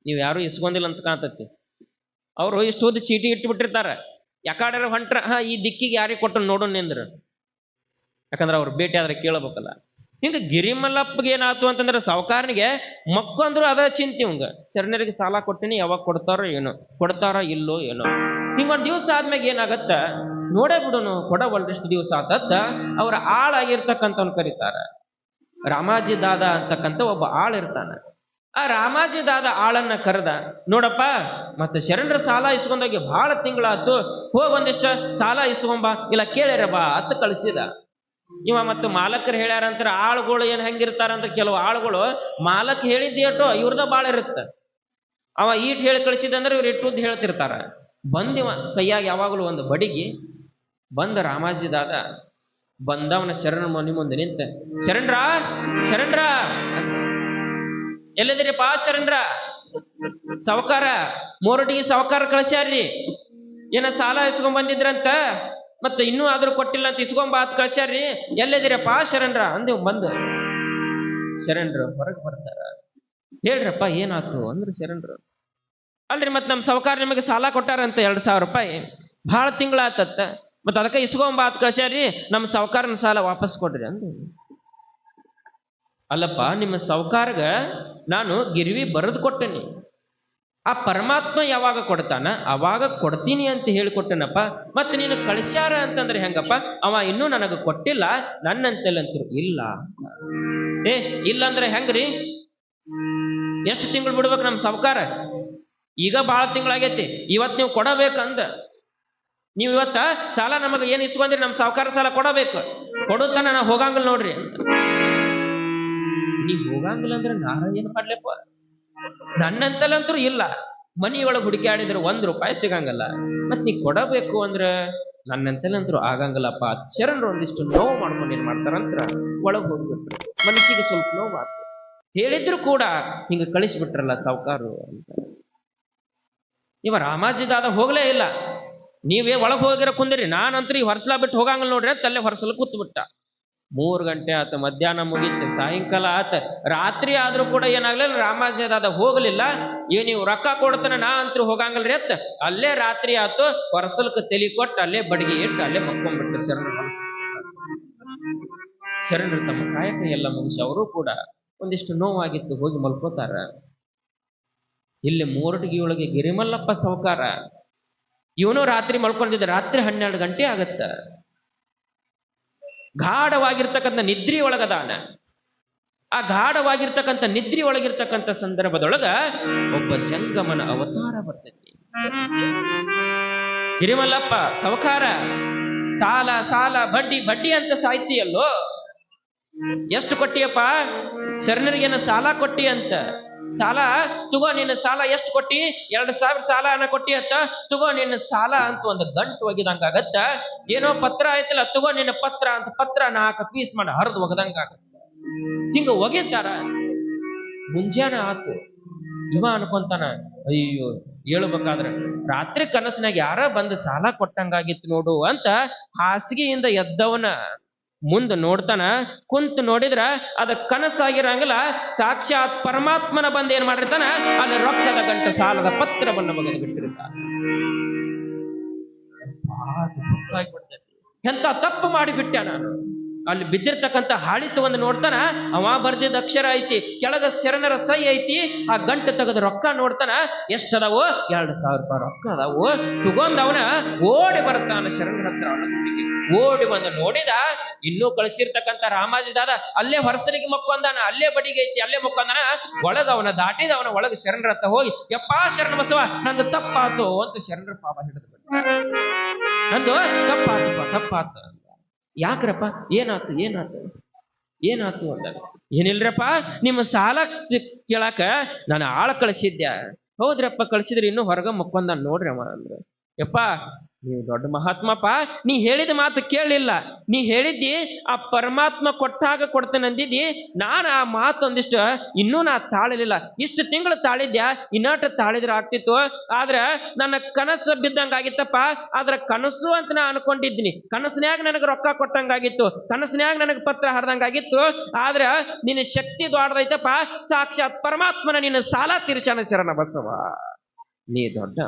ನೀವು ಯಾರು ಇಸ್ಕೊಂಡಿಲ್ಲ ಅಂತ ಕಾಣ್ತತಿ. ಅವರು ಇಷ್ಟುದ್ದು ಚೀಟಿ ಇಟ್ಟುಬಿಟ್ಟಿರ್ತಾರ. ಯಾಕಾಡ್ಯಾರ ಹೊಂಟ್ರ, ಈ ದಿಕ್ಕಿಗೆ ಯಾರಿಗೆ ಕೊಟ್ಟು ನೋಡೋಣ ಅಂದ್ರ, ಯಾಕಂದ್ರೆ ಅವ್ರು ಭೇಟಿ ಆದ್ರೆ ಕೇಳಬೇಕಲ್ಲ. ಹಿಂಗ ಗಿರಿಮಲ್ಲಪ್ಪಗೆ ಏನಾಯ್ತು ಅಂತಂದ್ರೆ, ಸಾವುಕಾರನಿಗೆ ಮಕ್ಕಂದ್ರು ಅದ ಚಿಂತೆ ಇವಂಗ. ಶರಣರಿಗೆ ಸಾಲ ಕೊಟ್ಟಿನಿ, ಯಾವಾಗ ಕೊಡ್ತಾರೋ ಏನೋ, ಕೊಡ್ತಾರ ಇಲ್ಲೋ ಏನೋ. ಹಿಂಗೊಂದು ದಿವಸ ಆದ್ಮ್ಯಾಗ ಏನಾಗತ್ತ, ನೋಡೇ ಬಿಡೋನು ಕೊಡವಲ್ರಿಷ್ಟು ದಿವಸ ಆತತ್ತ. ಅವ್ರ ಆಳಾಗಿರ್ತಕ್ಕಂಥವ್ನು ಕರೀತಾರ. ರಾಮಾಜಿ ದಾದ ಅಂತಕ್ಕಂಥ ಒಬ್ಬ ಆಳ್ ಇರ್ತಾನ. ಆ ರಾಮಾಜಿ ದಾದ ಆಳನ್ನ ಕರೆದ, ನೋಡಪ್ಪ ಮತ್ತೆ ಶರಣರ ಸಾಲ ಇಸ್ಕೊಂಡೋಗಿ ಬಹಳ ತಿಂಗಳಾತು, ಒಂದಿಷ್ಟ ಸಾಲ ಇಸ್ಕೊಂಬ, ಇಲ್ಲ ಕೇಳ್ಯಾರ ಬಾ ಅತ್ತ ಕಳಿಸಿದ. ಇವ ಮತ್ತು ಮಾಲಕರು ಹೇಳ್ಯಾರಂತಾರೆ. ಆಳುಗಳು ಏನ್ ಹೆಂಗಿರ್ತಾರಂತ, ಕೆಲವು ಆಳುಗಳು ಮಾಲಕ್ ಹೇಳಿದ್ದೇಟೋ ಇವ್ರದ ಬಾಳ ಇರುತ್ತ. ಅವ ಈಟ್ ಹೇಳಿ ಕಳಿಸಿದಂದ್ರೆ ಇವ್ರು ಇಟ್ಟುದ್ದು ಹೇಳ್ತಿರ್ತಾರ. ಬಂದಿವ ಕೈಯಾಗ ಯಾವಾಗಲೂ ಒಂದು ಬಡಿಗಿ ಬಂದ ರಾಮಾಜಿ ದಾದ ಬಂದವನ ಶರಣ ಮನೆ ಮುಂದೆ ನಿಂತ, ಶರಣರ ಎಲ್ಲಿದಿರಿಪ್ಪ ಶರಣರ? ಸಾವುಕಾರ ಮೋರಟಿಗೆ ಸಾವುಕಾರ ಕಳಿಸ್ಯಾರ್ರಿ, ಏನ ಸಾಲ ಇಸ್ಕೊಂಡ್ ಬಂದಿದ್ರಂತ, ಮತ್ತೆ ಇನ್ನೂ ಆದ್ರೂ ಕೊಟ್ಟಿಲ್ಲ ಅಂತ ಇಸ್ಕೊಂಬ ಅಂತ ಕಳ್ಸ್ಯಾರ್ರಿ, ಎಲ್ಲಿದಿರಪ್ಪ ಶರಣರ ಅಂದೇವ್. ಬಂದ ಶರಣರು ಹೊರಗೆ ಬರ್ತಾರ. ಹೇಳ್ರಪ್ಪ ಏನಾಯ್ತು ಅಂದ್ರು ಶರಣರು. ಅಲ್ರಿ ಮತ್ತೆ ನಮ್ಮ ಸಾವುಕಾರ ನಿಮಗೆ ಸಾಲ ಕೊಟ್ಟಾರಂತ 2,000 ರೂಪಾಯಿ, ಭಾಳ ತಿಂಗಳಾತತ್ತ, ಮತ್ತೆ ಅದಕ್ಕೆ ಇಸ್ಕೊಂಬ ಅಂತ ಕಳ್ಸ್ಯಾರ್ರಿ, ನಮ್ಮ ಸಾವುಕಾರನ ಸಾಲ ವಾಪಸ್ ಕೊಡ್ರಿ ಅಂದು. ಅಲ್ಲಪ್ಪ, ನಿಮ್ಮ ಸಾವುಕಾರಗ ನಾನು ಗಿರ್ವಿ ಬರೆದು ಕೊಟ್ಟೇನಿ, ಆ ಪರಮಾತ್ಮ ಯಾವಾಗ ಕೊಡ್ತಾನ ಅವಾಗ ಕೊಡ್ತೀನಿ ಅಂತ ಹೇಳಿಕೊಟ್ಟನಪ್ಪ. ಮತ್ತೆ ನೀನು ಕಳಿಸ್ಯಾರ ಅಂತಂದ್ರೆ ಹೆಂಗಪ್ಪ? ಅವ ಇನ್ನೂ ನನಗೆ ಕೊಟ್ಟಿಲ್ಲ, ನನ್ನಂತೆಲ್ಲಂತರು ಇಲ್ಲ. ಇಲ್ಲ ಅಂದ್ರೆ ಹೆಂಗ್ರಿ? ಎಷ್ಟು ತಿಂಗಳು ಬಿಡ್ಬೇಕು ನಮ್ಮ ಸಾವುಕಾರ? ಈಗ ಭಾಳ ತಿಂಗಳಾಗೈತಿ, ಇವತ್ತು ನೀವು ಕೊಡಬೇಕಂದ. ನೀವು ಇವತ್ತ ಸಾಲ ನಮಗೆ ಏನು ಇಸ್ಕೊಂಡ್ರಿ, ನಮ್ಮ ಸಾವುಕಾರ ಸಾಲ ಕೊಡಬೇಕು, ಕೊಡುತ್ತಾನ ನಾ ಹೋಗಂಗಿಲ್ಲ ನೋಡ್ರಿ. ನೀವ್ ಹೋಗಂಗಿಲ್ಲ ಅಂದ್ರೆ ನಾರ ಏನ್ ಮಾಡ್ಲಪ್ಪ? ನನ್ನಂತಲ್ಲಂತರೂ ಇಲ್ಲ, ಮನಿಯೊಳಗೆ ಹುಡುಕಾಡಿದ್ರೆ 1 ರೂಪಾಯಿ ಸಿಗಂಗಲ್ಲ, ಮತ್ ನೀ ಕೊಡಬೇಕು ಅಂದ್ರೆ ನನ್ನಂತಲ್ಲಂತರೂ ಆಗಂಗಿಲ್ಲಪ್ಪ. ಶರಣರು ಒಂದಿಷ್ಟು ನೋವು ಮಾಡ್ಕೊಂಡು ಏನ್ ಮಾಡ್ತಾರಂತ್ರ ಒಳಗೆ ಹೋಗ್ಬಿಟ್ರು. ಮನಸ್ಸಿಗೆ ಸ್ವಲ್ಪ ನೋವು ಆಗ್ತದೆ. ಹೇಳಿದ್ರು ಕೂಡ ಹಿಂಗ ಕಳಿಸ್ಬಿಟ್ರಲ್ಲ ಸಾವುಕಾರು ಅಂತ. ಇವ ರಾಮಾಜಿದಾದ ಹೋಗ್ಲೇ ಇಲ್ಲ. ನೀವೇ ಒಳಗೆ ಹೋಗಿರ ಕುಂದಿರಿ, ನಾನಂತೂ ಈ ಹೊರಸಲ ಬಿಟ್ಟು ಹೋಗಂಗಿಲ್ಲ ನೋಡ್ರಿ ಅಂತ ಅಲ್ಲೇ ಹೊರಸಲ ಕೂತ್ ಬಿಟ್ಟ. 3 ಗಂಟೆ ಆತ, ಮಧ್ಯಾಹ್ನ ಮುಗೀತು, ಸಾಯಂಕಾಲ ಆತ, ರಾತ್ರಿ ಆದ್ರೂ ಕೂಡ ಏನಾಗ್ಲಿಲ್ಲ, ರಾಮಾಜಿದಾದ ಹೋಗ್ಲಿಲ್ಲ. ನೀವು ರೊಕ್ಕ ಕೊಡ್ತಾನೆ, ನಾ ಅಂತೂ ಹೋಗಂಗಿಲ್ರಿ ಅತ್ತ ಅಲ್ಲೇ ರಾತ್ರಿ ಆತು, ಹೊರಸಲಕ್ಕೆ ತಲೆ ಕೊಟ್ಟು ಅಲ್ಲೇ ಬಡಿಗೆ ಇಟ್ಟು ಅಲ್ಲೇ ಮಕ್ಕೊಂಡ್ಬಿಟ್ರು ಶರಣರು. ಶರಣರು ತಮ್ಮ ಕಾಯಕ ಎಲ್ಲ ಮುಗಿಸಿ ಅವರು ಕೂಡ ಒಂದಿಷ್ಟು ನೋವಾಗಿತ್ತು, ಹೋಗಿ ಮಲ್ಕೋತಾರ. ಇಲ್ಲಿ ಮೋರಟಗಿ ಒಳಗೆ ಗಿರಿಮಲ್ಲಪ್ಪ ಸಾವುಕಾರ ಇವನು ರಾತ್ರಿ ಮಲ್ಕೊಂಡಿದ್ದ. ರಾತ್ರಿ 12 ಗಂಟೆ ಆಗತ್ತ. ಗಾಢವಾಗಿರ್ತಕ್ಕಂಥ ನಿದ್ರಿ ಒಳಗದಾನ. ಆ ಗಾಢವಾಗಿರ್ತಕ್ಕಂಥ ನಿದ್ರಿ ಒಳಗಿರ್ತಕ್ಕಂಥ ಸಂದರ್ಭದೊಳಗ ಒಬ್ಬ ಜಂಗಮನ ಅವತಾರ ಬರ್ತೈತಿ. ಗಿರಿಮಲ್ಲಪ್ಪ ಸಾವುಕಾರ, ಸಾಲ ಸಾಲ ಬಡ್ಡಿ ಬಡ್ಡಿ ಅಂತ ಸಾಯ್ತಿಯಲ್ಲೋ, ಎಷ್ಟು ಕೊಟ್ಟಿಯಪ್ಪ? ಶರಣರಿಗೇನ ಸಾಲ ಕೊಟ್ಟಿ ಅಂತ? ಸಾಲ ತಗೋ, ನಿನ್ನ ಸಾಲ ಎಷ್ಟು ಕೊಟ್ಟಿ? 2,000 ಸಾಲ ಕೊಟ್ಟಿ ಅತ್ತ, ತಗೋ ನಿನ್ನ ಸಾಲ ಅಂತ ಒಂದು ಗಂಟು ಒಗಿದಂಗಾಗತ್ತ. ಏನೋ ಪತ್ರ ಆಯ್ತಲ್ಲ, ತಗೋ ನಿನ್ನ ಪತ್ರ ಅಂತ ಪತ್ರ 4 ಪೀಸ್ ಮಾಡಿ ಹರಿದು ಒಗದಂಗಾಗತ್ತ. ಹಿಂಗ ಒಗಿತಾರ. ಮುಂಜಾನೆ ಆತು, ಇವ ಅನ್ಕೊಂತಾನ, ಅಯ್ಯೋ ಹೇಳ್ಬೇಕಾದ್ರೆ ರಾತ್ರಿ ಕನಸಿನಾಗ ಯಾರ ಬಂದು ಸಾಲ ಕೊಟ್ಟಂಗಾಗಿತ್ತು ನೋಡು ಅಂತ ಹಾಸಿಗೆಯಿಂದ ಎದ್ದವನ ಮುಂದೆ ನೋಡ್ತಾನ. ಕುಂತು ನೋಡಿದ್ರ ಅದ ಕನಸಾಗಿರಂಗಿಲ್ಲ, ಸಾಕ್ಷಾತ್ ಪರಮಾತ್ಮನ ಬಂದು ಏನ್ ಮಾಡಿರ್ತಾನ, ಅಲ್ಲಿ ರೊಕ್ಕದ ಗಂಟೆ ಸಾಲದ ಪತ್ರವನ್ನ ಬಗೆದು ಬಿಟ್ಟಿರ್ತಾನ. ದುಃಖ ಆಗ್ಬಿಡ್ತೈತಿ, ಎಂತ ತಪ್ಪು ಮಾಡಿಬಿಟ್ಟೆ ನಾನು. ಅಲ್ಲಿ ಬಿದ್ದಿರ್ತಕ್ಕಂಥ ಹಾಳಿ ತಗೊಂಡು ನೋಡ್ತಾನ, ಅವ ಬರ್ದಿದ್ದ ಅಕ್ಷರ ಐತಿ, ಕೆಳಗ ಶರಣರ ಸೈ ಐತಿ. ಆ ಗಂಟು ತೆಗೆದು ರೊಕ್ಕ ನೋಡ್ತಾನ, ಎಷ್ಟದಾವು? 2,000 ರೂಪಾಯಿ ರೊಕ್ಕ ಅದಾವು. ತಗೊಂಡವನ ಓಡಿ ಬರ್ತಾನ ಶರಣರ ಹತ್ರ. ಓಡಿ ಬಂದು ನೋಡಿದ, ಇನ್ನೂ ಕಳಿಸಿರ್ತಕ್ಕಂಥ ರಾಮಾಜಿದಾದ ಅಲ್ಲೇ ಹೊರಸರಿಗೆ ಮಕ್ಕೊಂದಾನ, ಅಲ್ಲೇ ಬಡಿಗೆ ಐತಿ, ಅಲ್ಲೇ ಮಕ್ಕೊಂದಾನ. ಒಳಗ ಅವನ ದಾಟಿದವನ ಒಳಗ ಶರಣರ ಹತ್ರ ಹೋಗಿ, ಯಪ್ಪಾ ಶರಣ ಬಸವ, ನಂದು ತಪ್ಪಾತು ಅಂತ ಶರಣರ ಪಾಪ ಹಿಡಿದು ಬಿಟ್ಟ. ನಂದು ತಪ್ಪಾತು. ಯಾಕ್ರಪ್ಪ, ಏನಾತು ಅಂದಾಗ, ಏನಿಲ್ರಪ್ಪ, ನಿಮ್ಮ ಸಾಲ ಕೇಳಾಕ ನಾನು ಆಳ ಕಳಿಸಿದ್ದೆ. ಹೌದ್ರಪ್ಪ, ಕಳಿಸಿದ್ರಿ, ಇನ್ನೂ ಹೊರಗ ಮಕ್ಕೊಂದ ನೋಡ್ರಿ ಅವ ಅಂದ್ರ. ಯಪ್ಪ, ನೀವು ದೊಡ್ಡ ಮಹಾತ್ಮಪ್ಪ, ನೀ ಹೇಳಿದ ಮಾತು ಕೇಳಲಿಲ್ಲ. ನೀ ಹೇಳಿದ್ದಿ ಆ ಪರಮಾತ್ಮ ಕೊಟ್ಟಾಗ ಕೊಡ್ತೇನೆ ಅಂದಿದ್ದಿ. ನಾನು ಆ ಮಾತು ಒಂದಿಷ್ಟು ಇನ್ನೂ ನಾ ತಾಳಲಿಲ್ಲ. ಇಷ್ಟು ತಿಂಗಳು ತಾಳಿದ್ಯಾ, ಇನ್ನಟ ತಾಳಿದ್ರೆ ಆಗ್ತಿತ್ತು. ಆದ್ರೆ ನನ್ನ ಕನಸು ಬಿದ್ದಂಗಾಗಿತ್ತಪ್ಪ. ಆದ್ರೆ ಕನಸು ಅಂತ ನಾ ಅನ್ಕೊಂಡಿದ್ದೀನಿ. ಕನಸಿನ್ಯಾಗ ನನಗೆ ರೊಕ್ಕ ಕೊಟ್ಟಂಗಾಗಿತ್ತು, ಕನಸಿನ್ಯಾಗ ನನಗೆ ಪತ್ರ ಹರಿದಂಗಾಗಿತ್ತು. ಆದ್ರೆ ನಿನ್ನ ಶಕ್ತಿ ದೊಡ್ಡದೈತಪ್ಪ. ಸಾಕ್ಷಾತ್ ಪರಮಾತ್ಮನ ನಿನ್ನ ಸಾಲ ತೀರ್ಸಾನ ಶರಣ ಬಸವ, ನೀ ದೊಡ್ಡ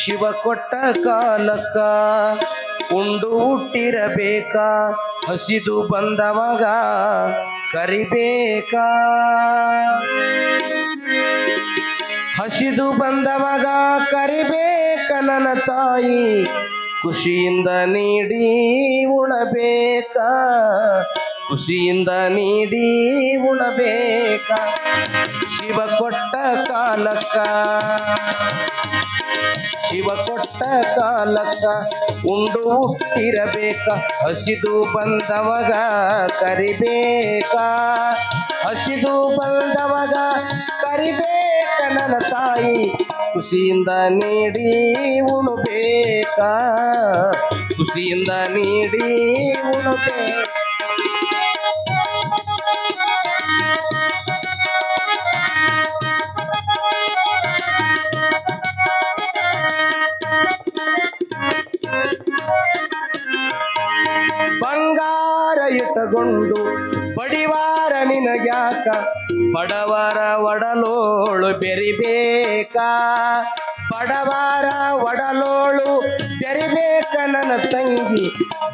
ಶಿವ ಕೊಟ್ಟ ಕಾಲಕ್ಕ ಉಂಡು ಹುಟ್ಟಿರಬೇಕ, ಹಸಿದು ಬಂದವಾಗ ಕರಿಬೇಕಾ. ಹಸಿದು ಬಂದವಾಗ ಕರಿಬೇಕ ನನ್ನ ತಾಯಿ, ಖುಷಿಯಿಂದ ನೀಡಿ ಉಣಬೇಕ, ಖುಷಿಯಿಂದ ನೀಡಿ ಉಣಬೇಕ. ಶಿವ ಕೊಟ್ಟ ಕಾಲಕ್ಕ ಉಂಡು ಹುಟ್ಟಿರಬೇಕ, ಹಸಿದು ಬಂದವಾಗ ಕರಿಬೇಕ, ಹಸಿದು ಬಂದವಾಗ ಕರಿಬೇಕ ನನ್ನ ತಾಯಿ, ಖುಷಿಯಿಂದ ನೀಡಿ ಉಣಬೇಕ, ಖುಷಿಯಿಂದ ನೀಡಿ ಉಣಬೇಕ. ಬಂಗಾರ ಇಟ್ಟುಕೊಂಡು ಬಡಿವಾರ ನಿನಗ್ಯಾಕ, ಬಡವರ ಒಡಲೋಳು ಬೆರಿಬೇಕ, ಬಡವರ ಒಡಲೋಳು ಬೆರಿಬೇಕ ನನ್ನ ತಂಗಿ,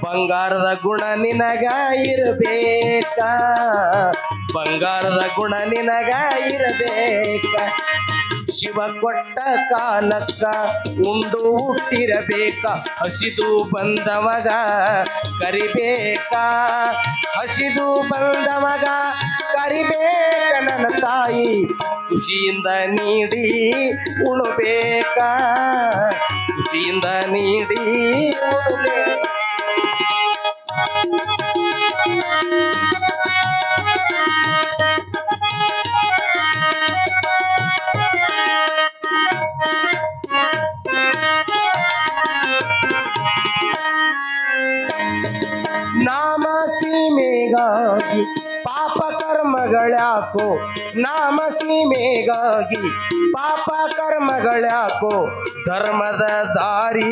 ಬಂಗಾರದ ಗುಣ ನಿನಗ ಇರಬೇಕ, ಬಂಗಾರದ ಗುಣ ನಿನಗ ಇರಬೇಕ. ಶಿವ ಕೊಟ್ಟ ಕಾಲಕ್ಕ ಉಂಡು ಹುಟ್ಟಿರಬೇಕ, ಹಸಿದು ಬಂದವಾಗ ಕರಿಬೇಕ, ಹಸಿದು ಬಂದವಾಗ ಕರಿಬೇಕ ನನ್ನ ತಾಯಿ, ಖುಷಿಯಿಂದ ನೀಡಿ ಉಣಬೇಕ, ಖುಷಿಯಿಂದ ನೀಡಿ ಉಣಬೇಕ. ನಾಮ ಸೀಮೆಗಾಗಿ ಪಾಪ ಕರ್ಮಗಳ್ಯಾಕೋ, ನಾಮ ಸೀಮೆಗಾಗಿ ಪಾಪ ಕರ್ಮಗಳ್ಯಾಕೋ, ಧರ್ಮದ ದಾರಿ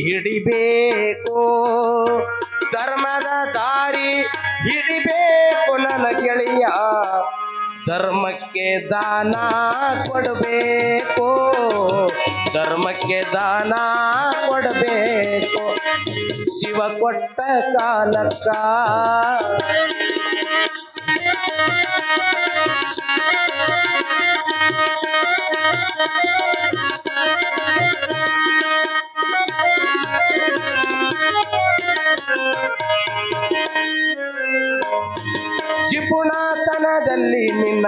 ಹಿಡಿಬೇಕು, ಧರ್ಮದ ದಾರಿ ಹಿಡಿಬೇಕು ನನ್ನ ಗೆಳೆಯ, ಧರ್ಮಕ್ಕೆ ದಾನ ಕೊಡಬೇಕು, ಧರ್ಮಕ್ಕೆ ದಾನ ಕೊಡಬೇಕು. ಶಿವ ಕೊಟ್ಟ ಕಾಲಕ್ಕ ಜಿಪುಣತನದಲ್ಲಿ ನಿನ್ನ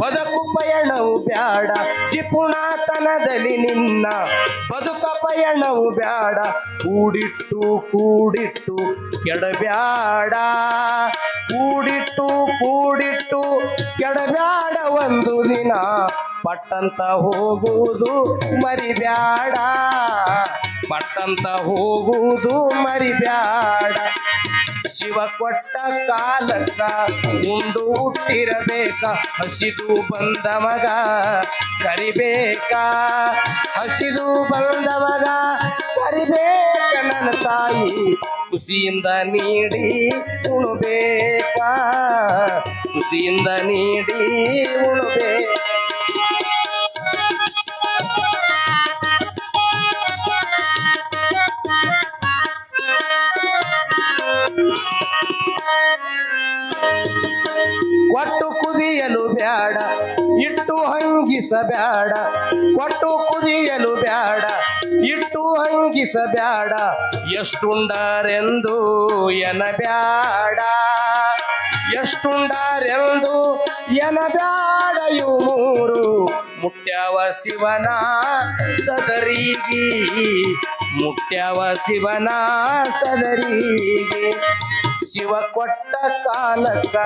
ಬದುಕು ಪಯಣವು ಬ್ಯಾಡ, ಜಿಪುಣತನದಲ್ಲಿ ನಿನ್ನ ಬದುಕ ಪಯಣವು ಬ್ಯಾಡ, ಕೂಡಿಟ್ಟು ಕೂಡಿಟ್ಟು ಕೆಡಬ್ಯಾಡ, ಕೂಡಿಟ್ಟು ಕೂಡಿಟ್ಟು ಕೆಡಬ್ಯಾಡ, ಒಂದು ದಿನ ಪಟ್ಟಂತ ಹೋಗುವುದು ಮರಿಬ್ಯಾಡ, ಪಟ್ಟಂತ ಹೋಗುವುದು ಮರಿಬ್ಯಾಡ. ಶಿವ ಕೊಟ್ಟ ಕಾಲಕ್ಕ ಉಂಡು ಹುಟ್ಟಿರಬೇಕ ಹಸಿದು ಬಂದ ಮಗ ಕರಿಬೇಕ ಹಸಿದು ಬಂದ ಮಗ ಕರಿಬೇಕ ನನ್ನ ತಾಯಿ ಖುಷಿಯಿಂದ ನೀಡಿ ಉಣಬೇಕ ಖುಷಿಯಿಂದ ನೀಡಿ ಉಣಬೇಕ ಕೊಟ್ಟು ಕುದಿಯಲು ಬ್ಯಾಡ ಇಟ್ಟು ಹಂಗಿಸಬ್ಯಾಡ ಕೊಟ್ಟು ಕುದಿಯಲು ಬ್ಯಾಡ ಇಟ್ಟು ಹಂಗಿಸಬ್ಯಾಡ ಎಷ್ಟುಂಡರೆಂದು ಎನಬ್ಯಾಡ ಎಷ್ಟುಂಡರೆಂದು ಎನಬ್ಯಾಡ ಇವು ಮೂರು ಮುಟ್ಟ್ಯಾವ ಶಿವನ ಸದರಿಗೆ ಮುಟ್ಟ್ಯಾವ ಶಿವನ ಸದರಿಗೆ ಶಿವ ಕೊಟ್ಟ ಕಾಲಕ್ಕ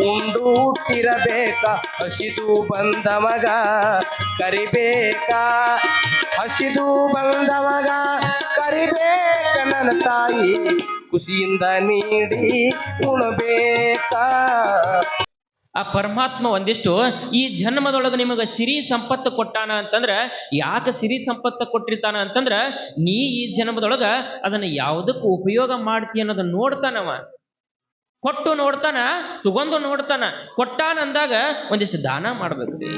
ಉಂಡು ಹುಟ್ಟಿರಬೇಕ ಹಸಿದು ಬಂದ ಮಗ ಕರಿಬೇಕ ಹಸಿದು ಬಂದ ಮಗ ಕರಿಬೇಕ ನನ್ನ ತಾಯಿ ಖುಷಿಯಿಂದ ನೀಡಿ ಉಣಬೇಕ ಆ ಪರಮಾತ್ಮ ಒಂದಿಷ್ಟು ಈ ಜನ್ಮದೊಳಗೆ ನಿಮಗೆ ಸಿರಿ ಸಂಪತ್ತು ಕೊಟ್ಟಾನ ಅಂತಂದ್ರ ಯಾಕೆ ಸಿರಿ ಸಂಪತ್ತು ಕೊಟ್ಟಿರ್ತಾನ ಅಂತಂದ್ರ ನೀ ಈ ಜನ್ಮದೊಳಗ ಅದನ್ನ ಯಾವುದಕ್ಕೂ ಉಪಯೋಗ ಮಾಡ್ತಿ ಅನ್ನೋದನ್ನ ನೋಡ್ತಾನವ ಕೊಟ್ಟು ನೋಡ್ತಾನ ತಗೊಂಡು ನೋಡ್ತಾನ ಕೊಟ್ಟಾನ ಅಂದಾಗ ಒಂದಿಷ್ಟು ದಾನ ಮಾಡ್ಬೇಕ್ರಿ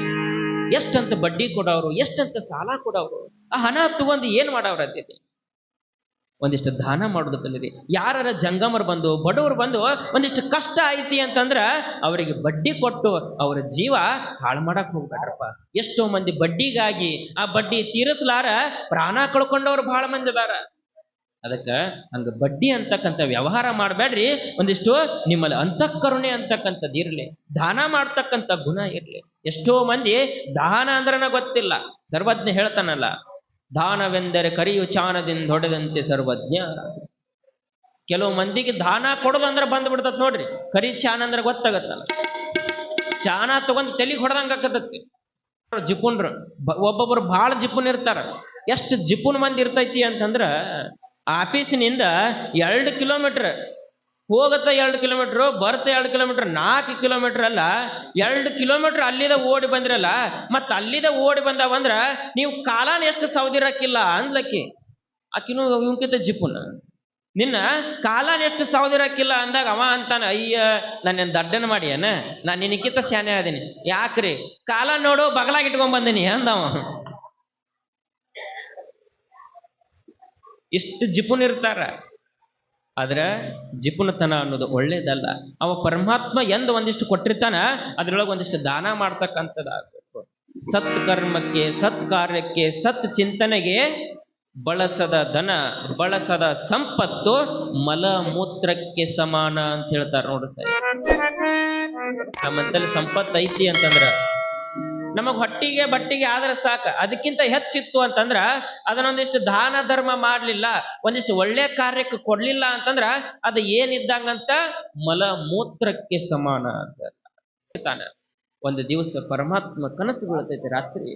ಎಷ್ಟಂತ ಬಡ್ಡಿ ಕೊಡೋರು ಎಷ್ಟಂತ ಸಾಲ ಕೊಡೋರು ಆ ಹಣ ತಗೊಂಡು ಏನ್ ಮಾಡವ್ರ ಅಂತೈತಿ ಒಂದಿಷ್ಟು ದಾನ ಮಾಡೋದು ಕಲಿರಿ ಯಾರ ಜಂಗಮರು ಬಂದು ಬಡವರು ಬಂದು ಒಂದಿಷ್ಟು ಕಷ್ಟ ಐತಿ ಅಂತಂದ್ರ ಅವರಿಗೆ ಬಡ್ಡಿ ಕೊಟ್ಟು ಅವರ ಜೀವ ಹಾಳು ಮಾಡಕ್ ಹೋಗ್ಬೇಡ್ರಪ್ಪ ಎಷ್ಟೋ ಮಂದಿ ಬಡ್ಡಿಗಾಗಿ ಆ ಬಡ್ಡಿ ತೀರಿಸ್ಲಾರ ಪ್ರಾಣ ಕಳ್ಕೊಂಡವ್ರು ಬಹಳ ಮಂದಿ ಅದಾರ ಅದಕ್ಕೆ ಹಂಗ ಬಡ್ಡಿ ಅಂತಕ್ಕಂಥ ವ್ಯವಹಾರ ಮಾಡಬೇಡ್ರಿ ಒಂದಿಷ್ಟು ನಿಮ್ಮಲ್ಲಿ ಅಂತಃಕರುಣೆ ಅಂತಕ್ಕಂಥದ್ದು ಇರಲಿ ದಾನ ಮಾಡ್ತಕ್ಕಂಥ ಗುಣ ಇರಲಿ ಎಷ್ಟೋ ಮಂದಿ ದಾನ ಅಂದ್ರನ ಗೊತ್ತಿಲ್ಲ ಸರ್ವಜ್ಞ ಹೇಳ್ತಾನಲ್ಲ ದಾನವೆಂದರೆ ಕರಿಯು ಚಾನದಿಂದ ಹೊಡೆದಂತೆ ಸರ್ವಜ್ಞ ಕೆಲವು ಮಂದಿಗೆ ದಾನ ಕೊಡೋದಂದ್ರೆ ಬಂದ್ಬಿಡ್ತತ್ ನೋಡ್ರಿ ಕರಿ ಚಾನ ಅಂದ್ರೆ ಗೊತ್ತಾಗತ್ತಲ್ಲ ಚಾನ ತಗೊಂಡು ತಲೆಗೆ ಹೊಡೆದಂಗ ಆಕತತ್ತಿ ಜಿಪುನ್ರು ಒಬ್ಬೊಬ್ರು ಭಾಳ ಜಿಪುನ್ ಇರ್ತಾರ ಎಷ್ಟು ಜಿಪುನ್ ಮಂದಿ ಇರ್ತೈತಿ ಅಂತಂದ್ರ ಆಫೀಸಿನಿಂದ 2 ಕಿಲೋಮೀಟರ್ ಹೋಗತ್ತ 2 ಕಿಲೋಮೀಟರ್ ಬರ್ತ 2 ಕಿಲೋಮೀಟರ್ 4 ಕಿಲೋಮೀಟರ್ ಅಲ್ಲ 2 ಕಿಲೋಮೀಟರ್ ಅಲ್ಲಿದ ಓಡಿ ಬಂದ್ರಲ್ಲ ಮತ್ತ ಅಲ್ಲಿದ ಓಡಿ ಬಂದಾವಂದ್ರ ನೀವು ಕಾಲಾನ ಎಷ್ಟು ಸೌದಿರಕ್ಕಿಲ್ಲ ಅಂದ್ಲಕ್ಕಿ ಆಕಿನೂ ಇವಂಕಿತ ಜಿಪುನ ನಿನ್ನ ಕಾಲಾನ ಎಷ್ಟು ಸೌದಿರಕ್ಕಿಲ್ಲ ಅಂದಾಗ ಅವ ಅಂತಾನ ಅಯ್ಯ ನಾನೇನು ದಡ್ಡನ ಮಾಡಿ ಏನ ನಾನು ನಿನಕ್ಕಿಂತ ಶಾನೆ ಅದೀನಿ ಯಾಕ್ರಿ ಕಾಲ ನೋಡು ಬಗಲಾಗಿ ಇಟ್ಕೊಂಡ್ ಬಂದೀನಿ ಅಂದವ ಇಷ್ಟು ಜಿಪುನ್ ಇರ್ತಾರ ಆದ್ರೆ ಜಿಪುನತನ ಅನ್ನೋದು ಒಳ್ಳೇದಲ್ಲ ಅವ ಪರಮಾತ್ಮ ಎಂದು ಒಂದಿಷ್ಟು ಕೊಟ್ಟಿರ್ತಾನ ಅದ್ರೊಳಗೆ ಒಂದಿಷ್ಟು ದಾನ ಮಾಡ್ತಕ್ಕಂಥದ್ದಾಗಬೇಕು ಸತ್ಕರ್ಮಕ್ಕೆ ಸತ್ಕಾರ್ಯಕ್ಕೆ ಸತ್ ಚಿಂತನೆಗೆ ಬಳಸದ ಧನ ಬಳಸದ ಸಂಪತ್ತು ಮಲಮೂತ್ರಕ್ಕೆ ಸಮಾನ ಅಂತ ಹೇಳ್ತಾರ ನೋಡುತ್ತಾರೆ ನಮ್ಮಂತಲ್ಲಿ ಸಂಪತ್ತು ಐತಿ ಅಂತಂದ್ರ ನಮಗ್ ಹೊಟ್ಟಿಗೆ ಬಟ್ಟಿಗೆ ಆದ್ರೆ ಸಾಕ ಅದಕ್ಕಿಂತ ಹೆಚ್ಚಿತ್ತು ಅಂತಂದ್ರ ಅದನ್ನೊಂದಿಷ್ಟು ದಾನ ಧರ್ಮ ಮಾಡ್ಲಿಲ್ಲ ಒಂದಿಷ್ಟು ಒಳ್ಳೆ ಕಾರ್ಯಕ್ಕೆ ಕೊಡ್ಲಿಲ್ಲ ಅಂತಂದ್ರ ಅದು ಏನಿದ್ದಂಗಂತ ಮಲಮೂತ್ರಕ್ಕೆ ಸಮಾನ ಅಂತ ತಾನ ಒಂದು ದಿವಸ ಪರಮಾತ್ಮ ಕನಸು ಬೀಳ್ತೈತೆ ರಾತ್ರಿ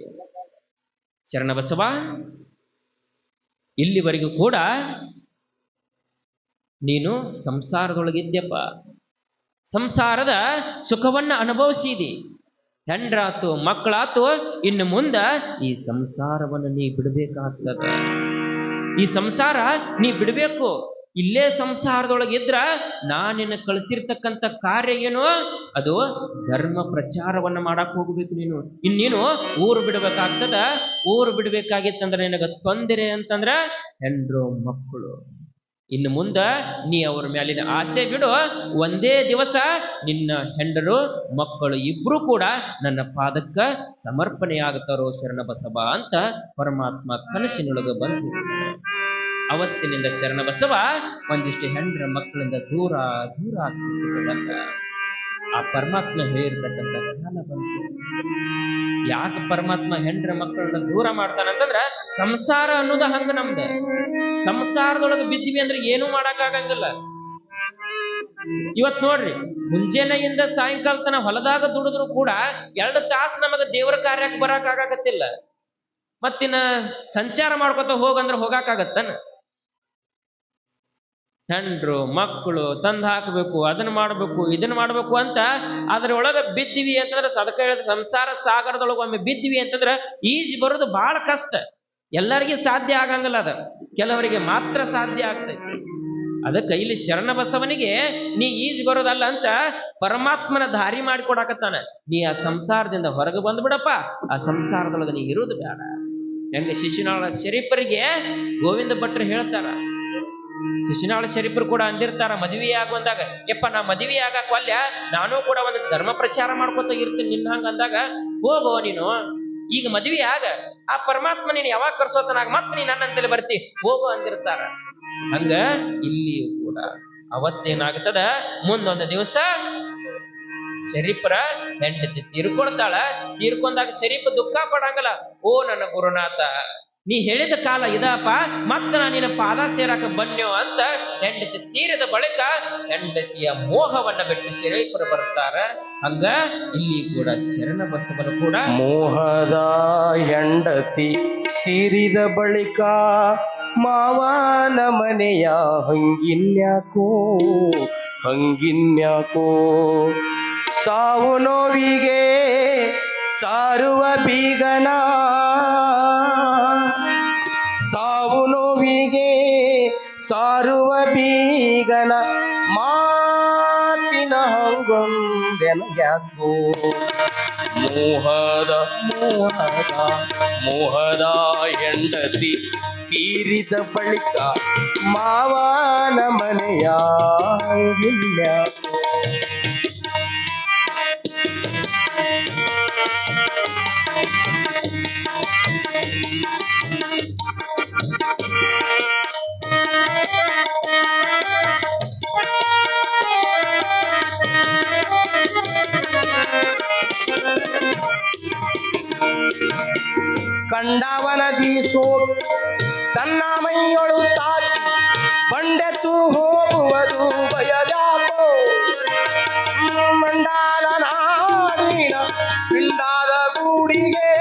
ಶರಣಬಸವ ಇಲ್ಲಿವರೆಗೂ ಕೂಡ ನೀನು ಸಂಸಾರದೊಳಗಿದ್ಯಪ್ಪ ಸಂಸಾರದ ಸುಖವನ್ನ ಅನುಭವಿಸಿದಿ ಹೆಂಡ್ರಾತು ಮಕ್ಕಳಾತು ಇನ್ನು ಮುಂದ ಈ ಸಂಸಾರವನ್ನು ನೀ ಬಿಡಬೇಕಾಗ್ತದ ಈ ಸಂಸಾರ ನೀ ಬಿಡಬೇಕು ಇಲ್ಲೇ ಸಂಸಾರದೊಳಗಿದ್ರ ನಾನಿನ್ನ ಕಳಿಸಿರ್ತಕ್ಕಂಥ ಕಾರ್ಯ ಏನು ಅದು ಧರ್ಮ ಪ್ರಚಾರವನ್ನ ಮಾಡಕ್ ಹೋಗ್ಬೇಕು ಇನ್ನೀನು ಊರು ಬಿಡಬೇಕಾಗ್ತದ ಊರು ಬಿಡ್ಬೇಕಾಗಿತ್ತಂದ್ರೆ ನಿನಗ ತೊಂದರೆ ಅಂತಂದ್ರ ಹೆಂಡ್ರು ಮಕ್ಕಳು ಇನ್ನು ಮುಂದ ನೀ ಅವ್ರ ಮೇಲಿನ ಆಸೆ ಬಿಡು ಒಂದೇ ದಿವಸ ನಿನ್ನ ಹೆಂಡರು ಮಕ್ಕಳು ಇಬ್ರು ಕೂಡ ನನ್ನ ಪಾದಕ್ಕ ಸಮರ್ಪಣೆಯಾಗುತ್ತಾರೋ ಶರಣಬಸವ ಅಂತ ಪರಮಾತ್ಮ ಕನಸಿನೊಳಗೆ ಬಂದು ಅವತ್ತಿನಿಂದ ಶರಣಬಸವ ಒಂದಿಷ್ಟು ಹೆಂಡ್ರ ಮಕ್ಕಳಿಂದ ದೂರ ದೂರ ಆಗ್ತಿದ್ದ ಆ ಪರಮಾತ್ಮ ಹೇಳಿರ್ತಕ್ಕಂಥ ಕಾಲ ಬಂತು ಯಾಕೆ ಪರಮಾತ್ಮ ಹೆಂಡ್ರ ಮಕ್ಕಳನ್ನ ದೂರ ಮಾಡ್ತಾನಂತಂದ್ರ ಸಂಸಾರ ಅನ್ನೋದು ಹಂಗ ನಮ್ದ ಸಂಸಾರದೊಳಗೆ ಬಿದ್ದಿವಿ ಅಂದ್ರೆ ಏನೂ ಮಾಡಕ್ಕಾಗಂಗಿಲ್ಲ ಇವತ್ ನೋಡ್ರಿ ಮುಂಜಾನೆಯಿಂದ ಸಾಯಂಕಾಲ ತನ ಹೊಲದಾಗ ದುಡಿದ್ರು ಕೂಡ 2 ತಾಸು ನಮಗ ದೇವರ ಕಾರ್ಯಕ್ಕೆ ಬರಕ್ಕಾಗತ್ತಿಲ್ಲ ಮತ್ತಿನ್ನ ಸಂಚಾರ ಮಾಡ್ಕೊತ ಹೋಗಂದ್ರೆ ಹೋಗಾಕಾಗತ್ತನ ಹೆಂಡ್ರು ಮಕ್ಕಳು ತಂದು ಹಾಕಬೇಕು, ಅದನ್ನ ಮಾಡಬೇಕು, ಇದನ್ನ ಮಾಡಬೇಕು ಅಂತ ಅದ್ರೊಳಗೆ ಬಿದ್ದಿವಿ ಅಂತಂದ್ರೆ ಅದಕ್ಕೆ ಹೇಳಿದ ಸಂಸಾರ ಸಾಗರದೊಳಗೆ ಒಮ್ಮೆ ಬಿದ್ದಿವಿ ಅಂತಂದ್ರೆ ಈಜಿ ಬರೋದು ಬಹಳ ಕಷ್ಟ. ಎಲ್ಲರಿಗೆ ಸಾಧ್ಯ ಆಗಂಗಿಲ್ಲ, ಅದ ಕೆಲವರಿಗೆ ಮಾತ್ರ ಸಾಧ್ಯ ಆಗ್ತೈತಿ. ಅದಕ್ಕೆ ಇಲ್ಲಿ ಶರಣ ಬಸವನಿಗೆ ನೀ ಈಜ್ ಬರೋದಲ್ಲ ಅಂತ ಪರಮಾತ್ಮನ ದಾರಿ ಮಾಡಿಕೊಡಾಕತ್ತಾನ. ನೀ ಆ ಸಂಸಾರದಿಂದ ಹೊರಗೆ ಬಂದ್ಬಿಡಪ್ಪ, ಆ ಸಂಸಾರದೊಳಗೆ ನೀ ಇರುವುದು ಬೇಡ. ಹೆಂಗ ಶಿಶುನಾಳ ಶರೀಫರಿಗೆ ಗೋವಿಂದ ಭಟ್ರು ಹೇಳ್ತಾರ, ಶಿಶುನಾಳ ಶರೀಫರು ಕೂಡ ಅಂದಿರ್ತಾರ ಮದುವೆ ಆಗುವಂದಾಗ, ಯಪ್ಪ ನಾ ಮದುವೆ ಆಗಾಕ ಅಲ್ಯ, ನಾನು ಕೂಡ ಒಂದು ಧರ್ಮ ಪ್ರಚಾರ ಮಾಡ್ಕೊತ ಇರ್ತೀನಿ ನಿನ್ನ ಹಂಗ ಅಂದಾಗ, ಹೋಗೋ ನೀನು ಈಗ ಮದುವೆ ಆಗ, ಆ ಪರಮಾತ್ಮ ನೀನು ಯಾವಾಗ ಕರ್ಸೋತನಾಗ ಮತ್ತೆ ನೀ ನನ್ನಂತಲೇ ಬರ್ತಿ, ಹೋಗೋ ಅಂದಿರ್ತಾರ. ಹಂಗ ಇಲ್ಲಿಯೂ ಕೂಡ ಅವತ್ತೇನಾಗ್ತದ, ಮುಂದೊಂದು ದಿವಸ ಶರೀಫರ ಹೆಂಡತಿ ತೀರ್ಕೊಳ್ತಾಳ. ತೀರ್ಕೊಂಡಾಗ ಶರೀಫ್ ದುಃಖ ಪಡಂಗಲ್ಲ. ಓ ನನ್ನ ಗುರುನಾಥ, ನೀ ಹೇಳಿದ ಕಾಲ ಇದಪ್ಪ, ಮತ್ತ ನಾ ನಿನ್ನ ಪಾದ ಸೇರಾಕ ಬನ್ಯೋ ಅಂತ ಹೆಂಡತಿ ತೀರಿದ ಬಳಿಕ ಹೆಂಡತಿಯ ಮೋಹವನ್ನ ಬಿಟ್ಟು ಶರೀಫರು ಬರ್ತಾರ. ಹಂಗ ಇಲ್ಲಿ ಕೂಡ ಶರಣ ಬಸವನು ಕೂಡ ಮೋಹದ ಹೆಂಡತಿ ತೀರಿದ ಬಳಿಕ ಮಾವನ ಮನೆಯ ಹಂಗಿನ್ಯಾಕೋ ಹಂಗಿನ್ಯಾಕೋ, ಸಾವು ನೋವಿಗೆ ಸಾರುವ ಬೀಗನ, ಸಾವು ನೋವಿಗೆ ಸಾರುವ ಬೀಗನ ಮಾತಿನ ಹಂಗೊಂದೆನಗ್ಯಾಕೋ. ಮೋಹದ ಮೋಹದ ಮೋಹದ ಹೆಂಡತಿ ತೀರಿದ ಬಳಿಕ ಮಾವನ ಮನೆಯ ಹಂಗಿನ್ಯಾಕೋ. ಕಂಡವನದಿ ಸೋಕ್ ತನ್ನ ಮೈಯೊಳು ತಾಕಿ ಬಂಡೆತು ಹೋಗುವುದು ಬಯಲಾಕೋ. ಮಂಡಾಲ ನಾಡಿನ ಪಿಂಡಾದ ಗೂಡಿಗೆ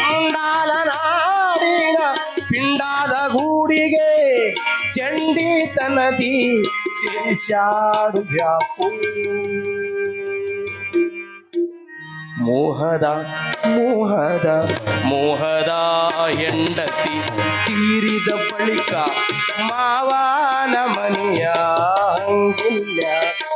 ಮಂಡಾಲ ನಾಡಿನ ಪಿಂಡಾದ ಗೂಡಿಗೆ ಚಂಡಿ ತನದಿ ಚೇಷಾಡು ವ್ಯಾಪು. ಮೋಹದ ಮೋಹದ ಮೋಹದ ಹೆಂಡತಿ ತೀರಿದ ಬಳಿಕ ಮಾವನ ಮನೆಯ ಹಂಗಿನ್ಯಾಕೋ.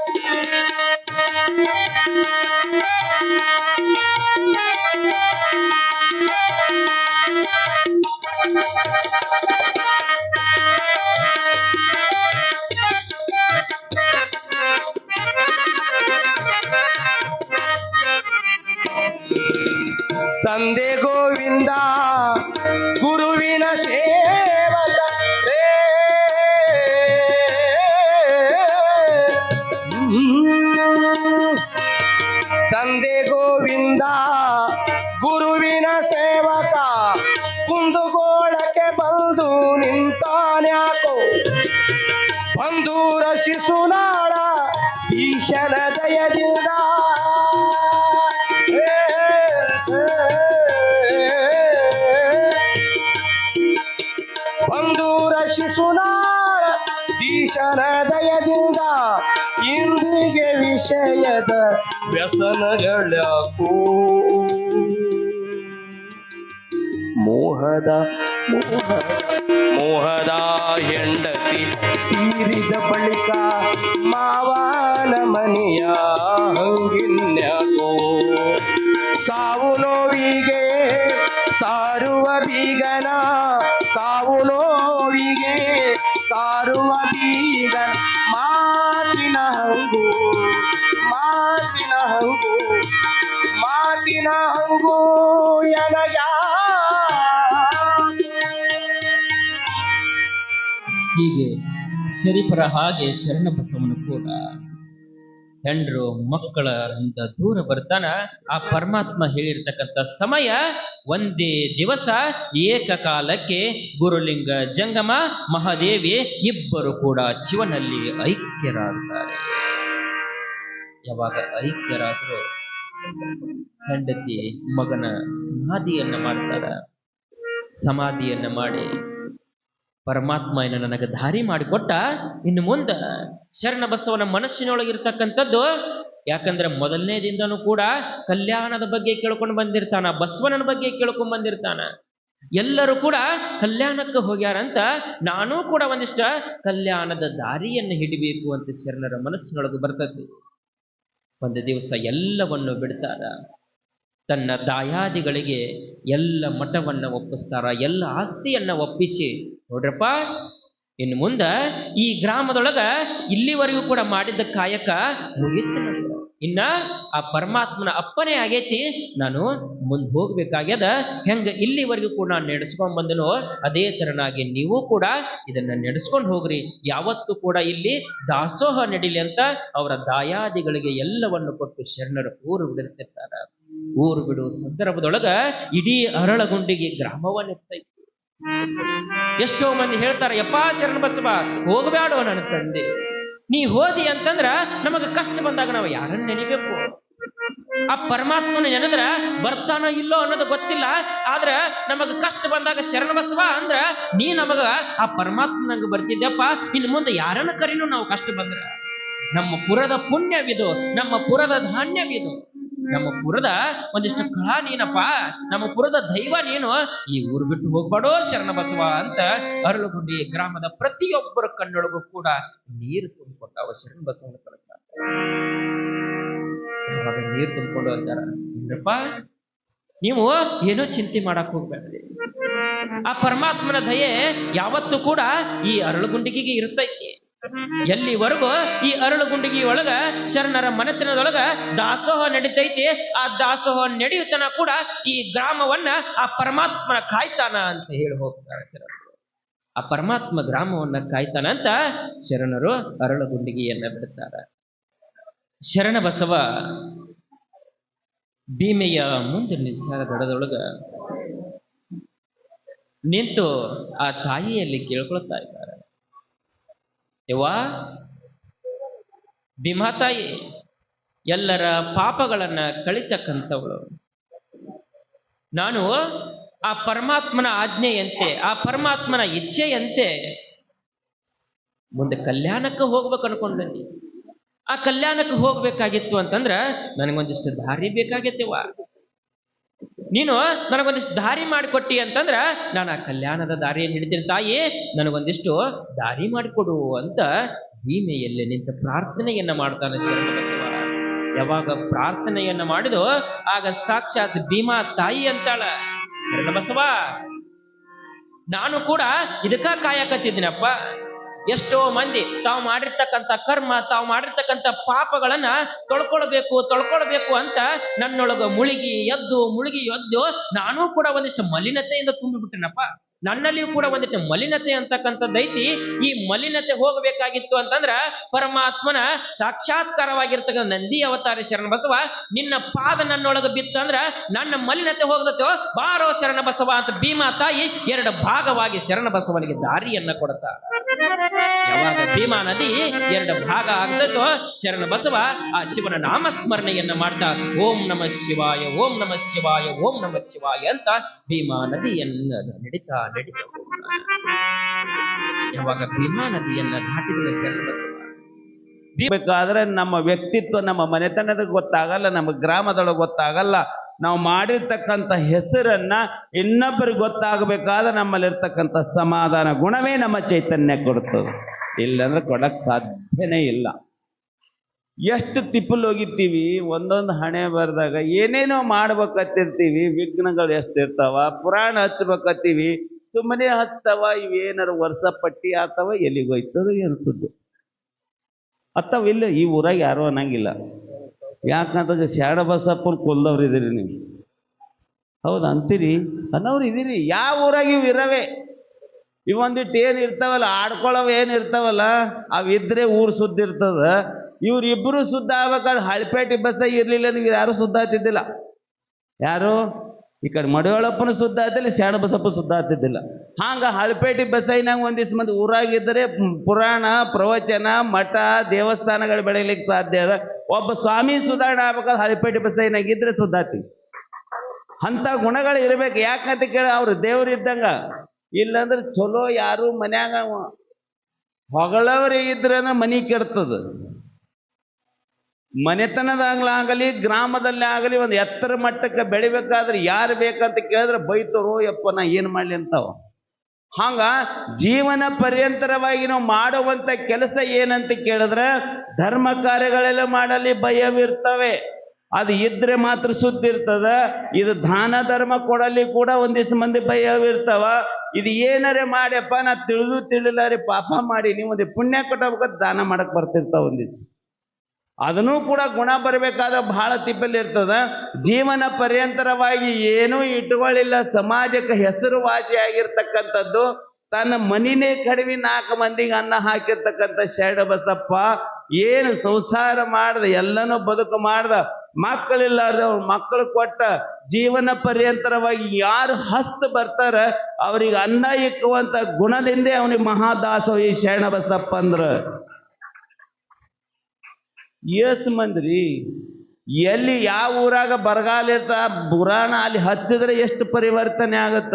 ತಂದೆ ಗೋವಿಂದ ಗುರುವಿನ ಸೇವಕ ರೇ, ತಂದೆ ಗೋವಿಂದ ಗುರುವಿನ ಸೇವಕ ಕುಂದುಗೋಳಕ್ಕೆ ಬಂದು ನಿಂತಾನ್ಯಾಕೋ. ಬಂದೂರ ಶಿಶುನಾಳ ಈಶನ ದಯದಿಂದ ಬಂದೂರ ಶಿಶುನಾಳ ಈಶನ ದಯದಿಂದ ಇಂದಿಗೆ ವಿಷಯದ ವ್ಯಸನಗಳ್ಯಾಕೋ. ಮೋಹದ ಮೋಹದ ಮೋಹದ ಹೆಂಡತಿ ತೀರಿದ ಬಳಿಕ ಮಾವನ ಮನೆಯ ಹಂಗಿನ್ಯಾಕೋ. ಸಾವು ನೋವಿಗೆ ಸಾರುವ ಬೀಗನ, ಸಾವು ನೋವಿಗೆ ಸಾರುವ ಬೀಗನ ಮಾತಿನ ಹಂಗು ಮಾತಿನ ಹಂಗು ಮಾತಿನ ಹಂಗು ಎನಗ. ಹೀಗೆ ಶರೀಫರ ಹಾಗೆ ಶರಣ ಬಸವನು ಕೂಡ ಹೆಂಡ್ರು ಮಕ್ಕಳಂತ ದೂರ ಬರ್ತಾನ. ಆ ಪರಮಾತ್ಮ ಹೇಳಿರ್ತಕ್ಕಂಥ ಸಮಯ ಒಂದೇ ದಿವಸ ಏಕಕಾಲಕ್ಕೆ ಗುರುಲಿಂಗ ಜಂಗಮ ಮಹಾದೇವಿ ಇಬ್ಬರು ಕೂಡ ಶಿವನಲ್ಲಿ ಐಕ್ಯರಾಗ್ತಾರೆ. ಯಾವಾಗ ಐಕ್ಯರಾದ್ರು ಹೆಂಡತಿ ಮಗನ ಸಮಾಧಿಯನ್ನ ಮಾಡ್ತಾರ. ಸಮಾಧಿಯನ್ನ ಮಾಡಿ ಪರಮಾತ್ಮ ಇನ್ನು ನನಗೆ ದಾರಿ ಮಾಡಿಕೊಟ್ಟ. ಇನ್ನು ಮುಂದೆ ಶರಣ ಬಸವನ ಮನಸ್ಸಿನೊಳಗಿರ್ತಕ್ಕಂಥದ್ದು, ಯಾಕಂದ್ರೆ ಮೊದಲನೇದಿಂದನೂ ಕೂಡ ಕಲ್ಯಾಣದ ಬಗ್ಗೆ ಕೇಳ್ಕೊಂಡು ಬಂದಿರ್ತಾನ, ಬಸವನ ಬಗ್ಗೆ ಕೇಳ್ಕೊಂಡ್ ಬಂದಿರ್ತಾನ. ಎಲ್ಲರೂ ಕೂಡ ಕಲ್ಯಾಣಕ್ಕೆ ಹೋಗ್ಯಾರಂತ ನಾನೂ ಕೂಡ ಒಂದಿಷ್ಟ ಕಲ್ಯಾಣದ ದಾರಿಯನ್ನು ಹಿಡಿಬೇಕು ಅಂತ ಶರಣರ ಮನಸ್ಸಿನೊಳಗೆ ಬರ್ತದೆ. ಒಂದು ದಿವಸ ಎಲ್ಲವನ್ನು ಬಿಡ್ತಾರ. ತನ್ನ ದಾಯಾದಿಗಳಿಗೆ ಎಲ್ಲ ಮಠವನ್ನ ಒಪ್ಪಿಸ್ತಾರ, ಎಲ್ಲ ಆಸ್ತಿಯನ್ನ ಒಪ್ಪಿಸಿ, ನೋಡ್ರಪ್ಪ ಇನ್ನು ಮುಂದ ಈ ಗ್ರಾಮದೊಳಗ ಇಲ್ಲಿವರೆಗೂ ಕೂಡ ಮಾಡಿದ್ದ ಕಾಯಕ ಮುಗಿತು. ಇನ್ನ ಆ ಪರಮಾತ್ಮನ ಅಪ್ಪನೇ ಆಗೈತಿ, ನಾನು ಮುಂದೆ ಹೋಗ್ಬೇಕಾಗ್ಯದ. ಹೆಂಗ ಇಲ್ಲಿವರೆಗೂ ಕೂಡ ನಾನು ನಡೆಸ್ಕೊಂಡ್ ಬಂದನೋ ಅದೇ ತರನಾಗಿ ನೀವು ಕೂಡ ಇದನ್ನ ನಡೆಸ್ಕೊಂಡು ಹೋಗ್ರಿ. ಯಾವತ್ತೂ ಕೂಡ ಇಲ್ಲಿ ದಾಸೋಹ ನಡಿಲಿ ಅಂತ ಅವರ ದಾಯಾದಿಗಳಿಗೆ ಎಲ್ಲವನ್ನು ಕೊಟ್ಟು ಶರಣರು ಊರು ಬಿಡಿರ್ತಿರ್ತಾರ. ಊರು ಬಿಡುವ ಸಂದರ್ಭದೊಳಗ ಇಡೀ ಅರಳಗುಂಡಿಗೆ ಗ್ರಾಮವನ್ನಿರ್ತೈತಿ. ಎಷ್ಟೋ ಮಂದಿ ಹೇಳ್ತಾರ, ಯಪ್ಪ ಶರಣ ಬಸವ ಹೋಗಬೇಡೋ ನನ್ನ ತಂದೆ, ನೀ ಹೋದಿ ಅಂತಂದ್ರ ನಮಗ ಕಷ್ಟ ಬಂದಾಗ ನಾವು ಯಾರನ್ನ ನೆನಿಬೇಕು? ಆ ಪರಮಾತ್ಮನ ನೆನೆದ್ರ ಬರ್ತಾನೋ ಇಲ್ಲೋ ಅನ್ನೋದು ಗೊತ್ತಿಲ್ಲ. ಆದ್ರ ನಮಗ ಕಷ್ಟ ಬಂದಾಗ ಶರಣ ಬಸವ ಅಂದ್ರ ನೀ ನಮಗ ಆ ಪರಮಾತ್ಮನಂಗ ಬರ್ತಿದ್ದಪ್ಪ. ಇನ್ನು ಮುಂದೆ ಯಾರನ್ನ ಕರಿನೂ ನಾವು ಕಷ್ಟ ಬಂದ್ರ ನಮ್ಮ ಪುರದ ಪುಣ್ಯವಿದು, ನಮ್ಮ ಪುರದ ಧಾನ್ಯವಿದು, ನಮ್ಮ ಪುರದ ಒಂದಿಷ್ಟು ಕಳ ನೀನಪ್ಪ, ನಮ್ಮ ಪುರದ ದೈವ ನೀನು, ಈ ಊರು ಬಿಟ್ಟು ಹೋಗ್ಬೇಡೋ ಶರಣ ಬಸವ ಅಂತ ಅರಳುಗುಂಡಿ ಗ್ರಾಮದ ಪ್ರತಿಯೊಬ್ಬರ ಕಣ್ಣೊಳಗೂ ಕೂಡ ನೀರು ತುಂಬಿಕೊಟ್ಟಾವ ಶರಣ ಬಸವನ ಕಳಸ. ಯಾವಾಗ ನೀರು ತುಂಬಿಕೊಂಡು ಅಂತಾರ, ಇಲ್ಲಪ್ಪ ನೀವು ಏನೋ ಚಿಂತೆ ಮಾಡಕ್ ಹೋಗ್ಬೇಡ್ರಿ, ಆ ಪರಮಾತ್ಮನ ದಯೆ ಯಾವತ್ತೂ ಕೂಡ ಈ ಅರಳುಗುಂಡಿಗೆ ಇರ್ತೈತಿ. ಎಲ್ಲಿವರೆಗೂ ಈ ಅರಳುಗುಂಡಿಗೆ ಒಳಗ ಶರಣರ ಮನೆತನದೊಳಗ ದಾಸೋಹ ನಡೀತೈತಿ, ಆ ದಾಸೋಹ ನಡೆಯುತ್ತನ ಕೂಡ ಈ ಗ್ರಾಮವನ್ನ ಆ ಪರಮಾತ್ಮನ ಕಾಯ್ತಾನ ಅಂತ ಹೇಳಿ ಹೋಗ್ತಾರೆ ಶರಣರು. ಆ ಪರಮಾತ್ಮ ಗ್ರಾಮವನ್ನ ಕಾಯ್ತಾನ ಅಂತ ಶರಣರು ಅರಳುಗುಂಡಿಗೆಯನ್ನ ಬಿಡ್ತಾರ. ಶರಣ ಬಸವ ಭೀಮೆಯ ಮುಂದೆ ನಿಂತ ದಡದೊಳಗ ನಿಂತು ಆ ತಾಯಿಯಲ್ಲಿ ಕೇಳ್ಕೊಳ್ತಾ ಇದ್ದಾರೆ, ಯವ್ವ ಭೀಮಾತಾಯಿ, ಎಲ್ಲರ ಪಾಪಗಳನ್ನ ಕಳಿತಕ್ಕಂಥವಳು, ನಾನು ಆ ಪರಮಾತ್ಮನ ಆಜ್ಞೆಯಂತೆ, ಆ ಪರಮಾತ್ಮನ ಇಚ್ಛೆಯಂತೆ ಮುಂದೆ ಕಲ್ಯಾಣಕ್ಕೆ ಹೋಗ್ಬೇಕು ಅನ್ಕೊಂಡಿ. ಆ ಕಲ್ಯಾಣಕ್ಕೆ ಹೋಗ್ಬೇಕಾಗಿತ್ತು ಅಂತಂದ್ರ ನನಗೊಂದಿಷ್ಟು ದಾರಿ ಬೇಕಾಗಿತ್ತವ, ನೀನು ನನಗೊಂದಿಷ್ಟು ದಾರಿ ಮಾಡಿಕೊಟ್ಟಿ ಅಂತಂದ್ರ ನಾನು ಆ ಕಲ್ಯಾಣದ ದಾರಿಯನ್ನು ಹಿಡಿತೀನಿ ತಾಯಿ, ನನಗೊಂದಿಷ್ಟು ದಾರಿ ಮಾಡಿಕೊಡು ಅಂತ ಭೀಮೆಯಲ್ಲಿ ನಿಂತ ಪ್ರಾರ್ಥನೆಯನ್ನ ಮಾಡ್ತಾನೆ ಶರಣ ಬಸವ. ಯಾವಾಗ ಪ್ರಾರ್ಥನೆಯನ್ನ ಮಾಡಿದೋ ಆಗ ಸಾಕ್ಷಾತ್ ಭೀಮಾ ತಾಯಿ ಅಂತಾಳ, ಶರಣ ಬಸವ ನಾನು ಕೂಡ ಇದಕ್ಕ ಕಾಯಕತ್ತಿದ್ದೀನಪ್ಪ. ಎಷ್ಟೋ ಮಂದಿ ತಾವು ಮಾಡಿರ್ತಕ್ಕಂಥ ಕರ್ಮ, ತಾವು ಮಾಡಿರ್ತಕ್ಕಂಥ ಪಾಪಗಳನ್ನ ತೊಳ್ಕೊಳ್ಬೇಕು ಅಂತ ನನ್ನೊಳಗ ಮುಳುಗಿ ಎದ್ದು ನಾನೂ ಕೂಡ ಒಂದಿಷ್ಟು ಮಲಿನತೆಯಿಂದ ತುಂಬಿಬಿಟ್ಟೆನಪ್ಪ. ನನ್ನಲ್ಲಿಯೂ ಕೂಡ ಒಂದಿಷ್ಟು ಮಲಿನತೆ ಅಂತಕ್ಕಂಥದ್ದೈತಿ. ಈ ಮಲಿನತೆ ಹೋಗಬೇಕಾಗಿತ್ತು ಅಂತಂದ್ರ ಪರಮಾತ್ಮನ ಸಾಕ್ಷಾತ್ಕಾರವಾಗಿರ್ತಕ್ಕಂಥ ನಂದಿ ಅವತಾರಿ ಶರಣ ಬಸವ ನಿನ್ನ ಪಾದ ನನ್ನೊಳಗ ಬಿತ್ತಂದ್ರ ನನ್ನ ಮಲಿನತೆ ಹೋಗದತ್ತೋ, ಬಾರೋ ಶರಣ ಬಸವ ಅಂತ ಭೀಮಾ ತಾಯಿ ಎರಡು ಭಾಗವಾಗಿ ಶರಣ ಬಸವನಿಗೆ ದಾರಿಯನ್ನ ಕೊಡ್ತಾ. ಯಾವಾಗ ಭೀಮಾ ನದಿ ಎರಡು ಭಾಗ ಆಗ್ತೈತೋ ಶರಣ ಬಸವ ಆ ಶಿವನ ನಾಮಸ್ಮರಣೆಯನ್ನ ಮಾಡ್ತಾ ಓಂ ನಮಃ ಶಿವಾಯ, ಓಂ ನಮಃ ಶಿವಾಯ, ಓಂ ನಮಃ ಶಿವಾಯ ಅಂತ ಭೀಮಾ ನದಿಯನ್ನ ನಡಿತಾ ಯಾವಾಗ ಭೀಮಾ ನದಿಯನ್ನ ದಾಟಿದ ಶರಣ ಬಸವ ಬೇಕಾದ್ರೆ ನಮ್ಮ ವ್ಯಕ್ತಿತ್ವ, ನಮ್ಮ ಮನೆತನದ ಗೊತ್ತಾಗಲ್ಲ, ನಮ್ಮ ಗ್ರಾಮದೊಳಗೆ ಗೊತ್ತಾಗಲ್ಲ. ನಾವು ಮಾಡಿರ್ತಕ್ಕಂಥ ಹೆಸರನ್ನ ಇನ್ನೊಬ್ಬರಿಗೆ ಗೊತ್ತಾಗಬೇಕಾದ್ರೆ ನಮ್ಮಲ್ಲಿರ್ತಕ್ಕಂಥ ಸಮಾಧಾನ ಗುಣವೇ ನಮ್ಮ ಚೈತನ್ಯ ಕೊಡ್ತದೆ. ಇಲ್ಲಂದ್ರೆ ಕೊಡಕ್ ಸಾಧ್ಯನೇ ಇಲ್ಲ. ಎಷ್ಟು ತಿಪ್ಪಲು ಹೋಗಿರ್ತೀವಿ, ಒಂದೊಂದು ಹಣೆ ಬರ್ದಾಗ ಏನೇನೋ ಮಾಡ್ಬೇಕತ್ತಿರ್ತೀವಿ, ವಿಘ್ನಗಳು ಎಷ್ಟಿರ್ತಾವ, ಪುರಾಣ ಹಚ್ಬೇಕತ್ತೀವಿ, ಸುಮ್ಮನೆ ಹಚ್ತಾವ, ಇವೇನಾರು ವರ್ಷ ಪಟ್ಟಿ ಆತವ, ಎಲ್ಲಿಗೋಯ್ತದ ಅನ್ಸುದ್ದು ಅತ್ತವಿಲ್ಲ. ಈ ಊರಾಗ ಯಾರು ಅನ್ನಂಗಿಲ್ಲ, ಯಾಕಂತಂದ್ರೆ ಶರಣ ಬಸಪ್ಪನ ಕೊಲ್ದವ್ರು ಇದೀರಿ ನೀವು, ಹೌದು ಅಂತೀರಿ, ಅನ್ನೋರು ಇದೀರಿ. ಯಾವ ಊರಾಗ ಇವು ಇರವೆ, ಇವೊಂದಿಟ್ಟು ಏನು ಇರ್ತಾವಲ್ಲ, ಆಡ್ಕೊಳ್ಳೋವು ಏನು ಇರ್ತಾವಲ್ಲ, ಅವಿದ್ರೆ ಊರು ಸುದ್ದ ಇರ್ತದ. ಇವ್ರಿಬ್ರು ಶುದ್ಧ ಆಗ್ಬೇಕಾದ್ರೆ ಹಳ್ಪೇಟೆ ಬಸ್ಸ ಇರ್ಲಿಲ್ಲ, ನೀವು ಯಾರು ಶುದ್ಧ ಆಗ್ತಿದ್ದಿಲ್ಲ. ಯಾರು ಈ ಕಡೆ ಮಡಿವಾಳಪ್ಪನ ಶುದ್ಧ ಆಗ್ತಿಲ್ಲ, ಶರಣ ಬಸಪ್ಪ ಶುದ್ಧ ಆಗ್ತಿದ್ದಿಲ್ಲ. ಹಂಗ ಹಳ್ಪೇಟೆ ಬಸ್ಸೈನಾಗ ಒಂದಿಷ್ಟು ಮಂದಿ ಊರಾಗಿದ್ದರೆ ಪುರಾಣ ಪ್ರವಚನ ಮಠ ದೇವಸ್ಥಾನಗಳು ಬೆಳೀಲಿಕ್ಕೆ ಸಾಧ್ಯ ಅದ. ಒಬ್ಬ ಸ್ವಾಮಿ ಸುಧಾರಣೆ ಆಗ್ಬೇಕಾದ್ರೆ ಹಳಿಪೇಟೆ ಬಸಯ್ಯನಾಗಿದ್ರೆ ಸುದ್ದಾತಿ. ಅಂತ ಗುಣಗಳು ಇರ್ಬೇಕು. ಯಾಕಂತ ಕೇಳ ಅವ್ರು ದೇವ್ರು ಇದ್ದಂಗ. ಇಲ್ಲಂದ್ರೆ ಚಲೋ ಯಾರು ಮನ್ಯಾಗ ಹೊಗಳವ್ರಿ ಇದ್ರಂದ್ರೆ ಮನಿ ಕೆಡ್ತದ. ಮನೆತನದಾಗ್ಲಾಗಲಿ ಗ್ರಾಮದಲ್ಲಿ ಆಗಲಿ ಒಂದು ಎತ್ತರ ಮಟ್ಟಕ್ಕೆ ಬೆಳಿಬೇಕಾದ್ರೆ ಯಾರು ಬೇಕಂತ ಕೇಳಿದ್ರೆ ಬೈತರೋ ಯಪ್ಪ ನಾ ಏನ್ ಮಾಡ್ಲಿ ಅಂತಾವ. ಹಂಗ ಜೀವನ ಪರ್ಯಂತರವಾಗಿ ನಾವು ಮಾಡುವಂತ ಕೆಲಸ ಏನಂತ ಕೇಳಿದ್ರೆ ಧರ್ಮ ಕಾರ್ಯಗಳೆಲ್ಲ ಮಾಡಲಿ ಭಯವಿರ್ತವೆ. ಅದು ಇದ್ರೆ ಮಾತ್ರ ಸುದ್ದಿ ಇರ್ತದ. ಇದು ದಾನ ಧರ್ಮ ಕೊಡಲಿ ಕೂಡ ಒಂದಿವ್ಸ ಮಂದಿ ಭಯವಿರ್ತಾವ. ಇದು ಏನಾರೇ ಮಾಡ್ಯಪ್ಪ ನಾ ತಿಳಿಲಾರಿ ಪಾಪ ಮಾಡಿ ನೀವು ಒಂದು ಪುಣ್ಯ ಕೊಟ್ಟಬೇಕಾದ್ರೆ ದಾನ ಮಾಡಕ್ ಬರ್ತಿರ್ತಾವ ಒಂದಿವ್ಸ. ಅದನ್ನೂ ಕೂಡ ಗುಣ ಬರಬೇಕಾದ್ರೆ ಬಹಳ ತಿಪ್ಪಲಿ ಇರ್ತದ. ಜೀವನ ಪರ್ಯಂತರವಾಗಿ ಏನೂ ಇಟ್ಟುಕೊಳ್ಳಿಲ್ಲ, ಸಮಾಜಕ್ಕೆ ಹೆಸರುವಾಸಿ ಆಗಿರ್ತಕ್ಕಂಥದ್ದು, ತನ್ನ ಮನಿನೇ ಕಡಿಮೆ 4 ಮಂದಿಗೆ ಅನ್ನ ಹಾಕಿರ್ತಕ್ಕಂಥ ಶರಣ ಬಸಪ್ಪ ಏನು ಸಂಸಾರ ಮಾಡ್ದ, ಎಲ್ಲನೂ ಬದುಕು ಮಾಡ್ದ, ಮಕ್ಕಳಿಲ್ಲಾರ್ದವ್ರು ಮಕ್ಕಳು ಕೊಟ್ಟ, ಜೀವನ ಪರ್ಯಂತರವಾಗಿ ಯಾರು ಹಸ್ತ ಬರ್ತಾರ ಅವ್ರಿಗೆ ಅನ್ನ ಇಕ್ಕುವಂತ ಗುಣದಿಂದ ಅವನಿಗೆ ಮಹಾದಾಸೋ ಈ ಶರಣ ಬಸಪ್ಪ ಅಂದ್ರ. ಎಸ್ ಮಂದ್ರಿ ಎಲ್ಲಿ ಯಾವ ಊರಾಗ ಬರಗಾಲ ಇರ್ತ ಪುರಾಣ ಅಲ್ಲಿ ಹಚ್ಚಿದ್ರೆ ಎಷ್ಟು ಪರಿವರ್ತನೆ ಆಗತ್ತ.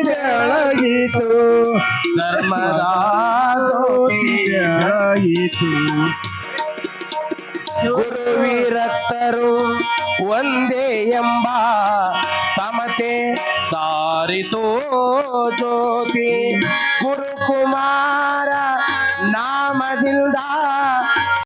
ಬೆಳಗಿತು ಧರ್ಮದ ಜ್ಯೋತಿ ಗುರುವಿರತ್ತರು ಒಂದೇ ಎಂಬ ಸಮತೆ ಸಾರಿತೋ ಜ್ಯೋತಿ. ಗುರುಕುಮಾರ ನಾಮದಿಂದ